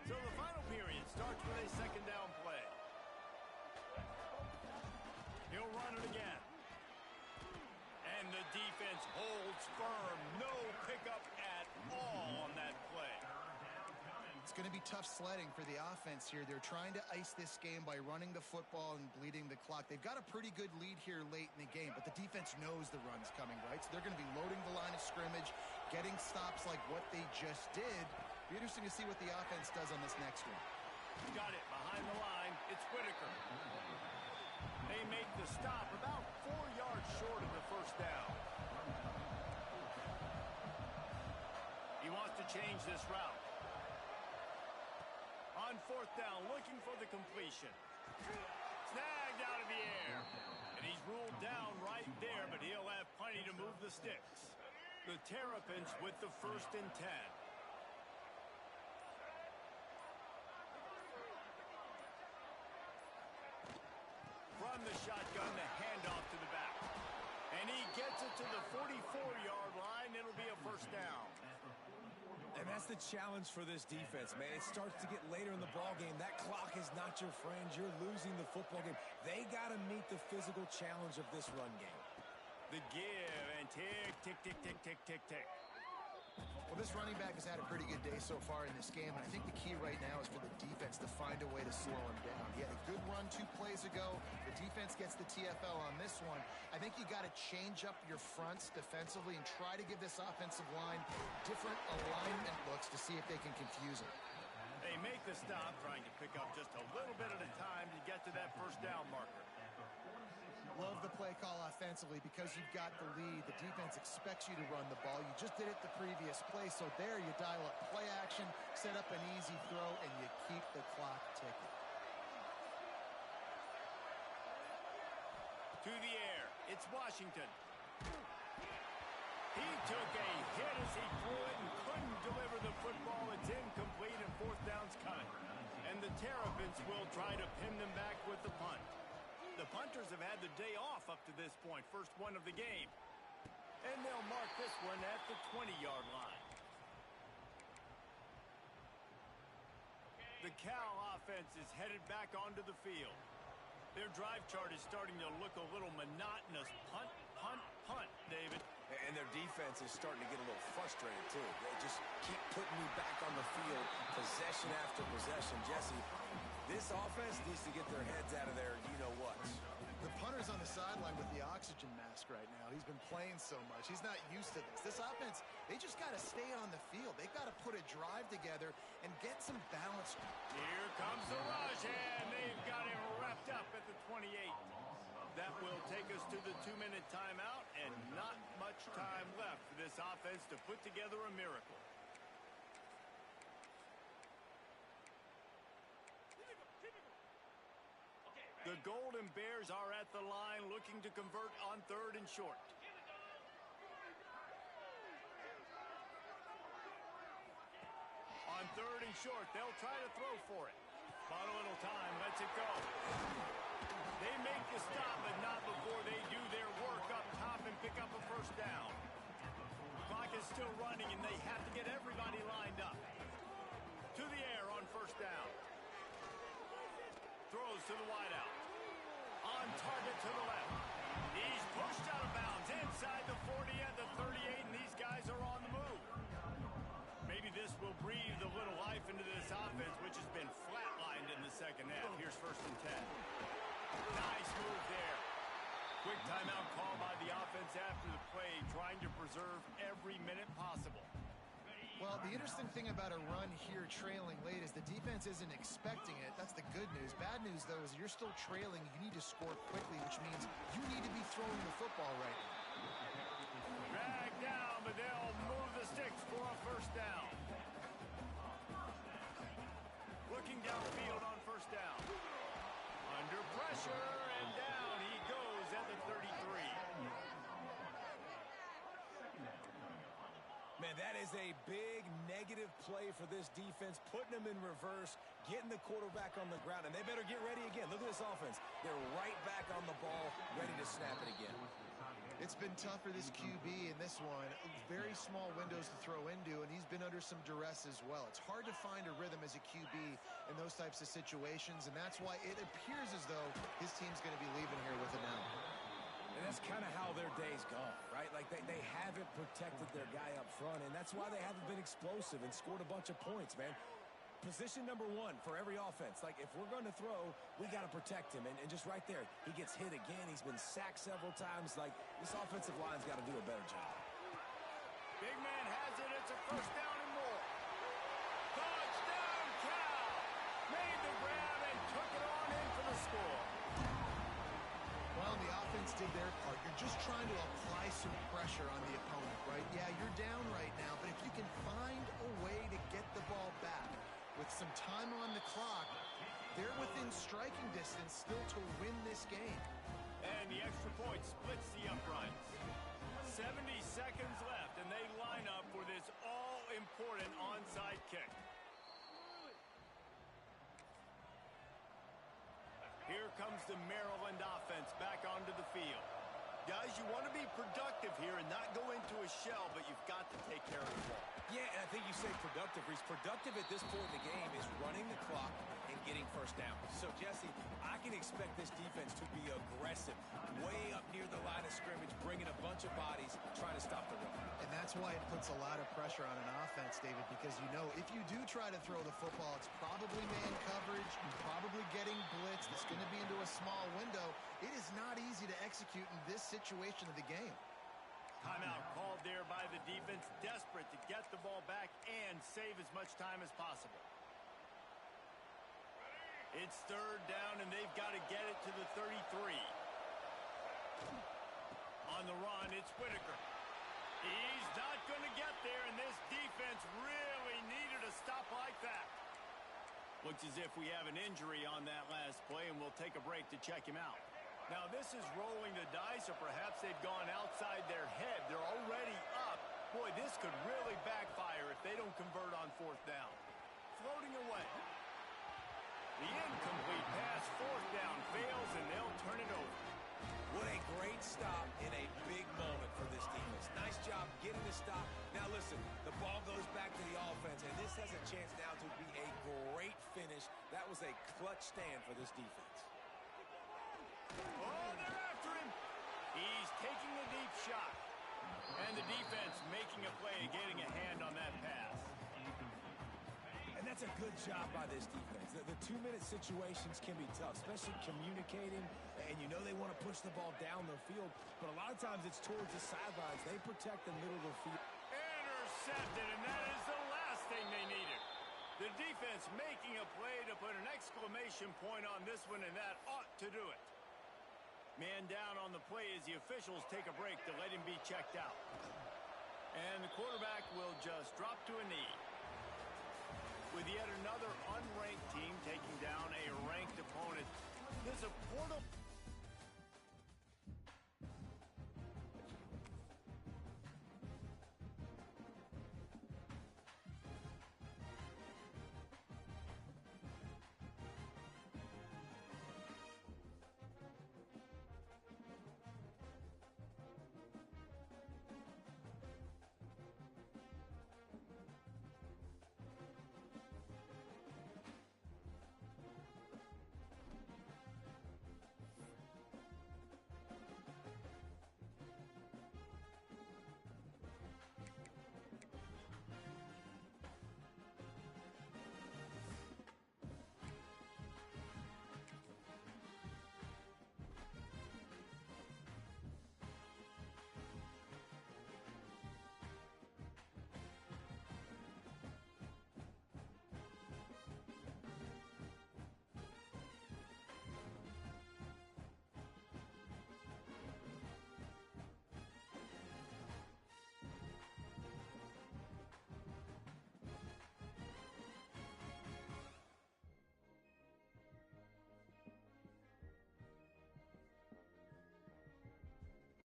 So the final period starts with a second down play. He'll run it again. And the defense holds firm. No pickup at all on that play. It's going to be tough sledding for the offense here. They're trying to ice this game by running the football and bleeding the clock. They've got a pretty good lead here late in the game, but the defense knows the run's coming, right? So they're going to be loading the line of scrimmage, getting stops like what they just did. Be interesting to see what the offense does on this next one. Got it behind the line. It's Whitaker. They make the stop about 4 yards short of the first down. He wants to change this route. On fourth down, looking for the completion. Snagged out of the air. And he's ruled down right there, but he'll have plenty to move the sticks. The Terrapins with the 1st and 10. From the shotgun, the handoff to the back. And he gets it to the 44-yard line. It'll be a first down. And that's the challenge for this defense, man. It starts to get later in the ball game. That clock is not your friend. You're losing the football game. They got to meet the physical challenge of this run game. The give and tick, tick, tick, tick, tick, tick, tick. Well, this running back has had a pretty good day so far in this game, and I think the key right now is for the defense to find a way to slow him down. He had a good run 2 plays ago. The defense gets the TFL on this one. I think you got to change up your fronts defensively and try to give this offensive line different alignment looks to see if they can confuse it. They they make the stop, trying to pick up just a little bit at a time to get to that first down marker. Love the play call offensively because you've got the lead. The defense expects you to run the ball. You just did it the previous play, so there you dial up play action, set up an easy throw, and you keep the clock ticking. To the air, it's Washington. He took a hit as he threw it and couldn't deliver the football. It's incomplete and fourth down's coming. And the Terrapins will try to pin them back with the punt. The punters have had the day off up to this point, first one of the game. And they'll mark this one at the 20-yard line. The Cal offense is headed back onto the field. Their drive chart is starting to look a little monotonous. Punt, punt, punt, David. And their defense is starting to get a little frustrated, too. They just keep putting me back on the field, possession after possession. Jesse, this offense needs to get their heads out of there, you-know-what. The punter's on the sideline with the oxygen mask right now. He's been playing so much. He's not used to this. This offense, they just got to stay on the field. They've got to put a drive together and get some balance. Here comes the rush, and they've got him wrapped up at the 28. That will take us to the 2-minute timeout, and not much time left for this offense to put together a miracle. The Golden Bears are at the line looking to convert on 3rd and short. On 3rd and short, they'll try to throw for it. But a little time, lets it go. They make the stop, but not before they do their work up top and pick up a first down. The clock is still running, and they have to get everybody lined up. To the air on first down. Throws to the wideout. On target to the left. He's pushed out of bounds inside the 40 at the 38, and these guys are on the move. Maybe this will breathe a little life into this offense, which has been flatlined in the second half. Here's 1st and 10. Nice move there. Quick timeout call by the offense after the play, trying to preserve every minute possible. Well, the interesting thing about a run here trailing late is the defense isn't expecting it. That's the good news. Bad news, though, is you're still trailing. You need to score quickly, which means you need to be throwing the football right now. Dragged down, but they'll move the sticks for a first down. Looking downfield on first down. Under pressure, and down he goes at the 33. Man, that is a big negative play for this defense, putting them in reverse, getting the quarterback on the ground, and they better get ready again. Look at this offense. They're right back on the ball, ready to snap it again. It's been tough for this QB in this one. Very small windows to throw into, and he's been under some duress as well. It's hard to find a rhythm as a QB in those types of situations, and that's why it appears as though his team's going to be leaving here with it now. And that's kind of how their day's gone, right? Like they haven't protected their guy up front, and that's why they haven't been explosive and scored a bunch of points, man. Position number one for every offense. Like, if we're going to throw, we got to protect him. And just right there, he gets hit again. He's been sacked several times. Like, this offensive line's got to do a better job. Big man has it. It's a first down and more. Touchdown, Cal! Made the grab and took it on in for the score. Well, the offense did their part. You're just trying to apply some pressure on the opponent, right? Yeah, you're down right now, but if you can find a way to get the ball back with some time on the clock, they're within striking distance still to win this game. And the extra point splits the uprights. 70 seconds left, and they line up for this all-important onside kick. Here comes the Maryland offense back onto the field. Guys, you want to be productive here and not go into a shell, but you've got to take care of the ball. Yeah, and I think you say productive. He's productive at this point in the game is running the clock and getting first down. So, Jesse, I can expect this defense to be aggressive, way up near the line of scrimmage, bringing a bunch of bodies, trying to stop the run. And that's why it puts a lot of pressure on an offense, David, because you know if you do try to throw the football, it's probably man coverage, you're probably getting blitzed, it's going to be into a small window. It is not easy to execute in this situation of the game. Timeout called there by the defense, desperate to get the ball back and save as much time as possible. It's third down, and they've got to get it to the 33. On the run, it's Whitaker. He's not going to get there, and this defense really needed a stop like that. Looks as if we have an injury on that last play, and we'll take a break to check him out. Now, this is rolling the dice, or perhaps they've gone outside their head. They're already up. Boy, this could really backfire if they don't convert on fourth down. Floating away. The incomplete pass, fourth down, fails, and they'll turn it over. What a great stop in a big moment for this defense. Nice job getting the stop. Now listen, the ball goes back to the offense, and this has a chance now to be a great finish. That was a clutch stand for this defense. Oh, they're after him. He's taking a deep shot. And the defense making a play, getting a hand on that pass. And that's a good job by this defense. The two-minute situations can be tough, especially communicating, and you know they want to push the ball down the field, but a lot of times it's towards the sidelines. They protect the middle of the field. Intercepted, and that is the last thing they needed. The defense making a play to put an exclamation point on this one, and that ought to do it. Man down on the play as the officials take a break to let him be checked out. And the quarterback will just drop to a knee. With yet another unranked team taking down a ranked opponent, there's a portal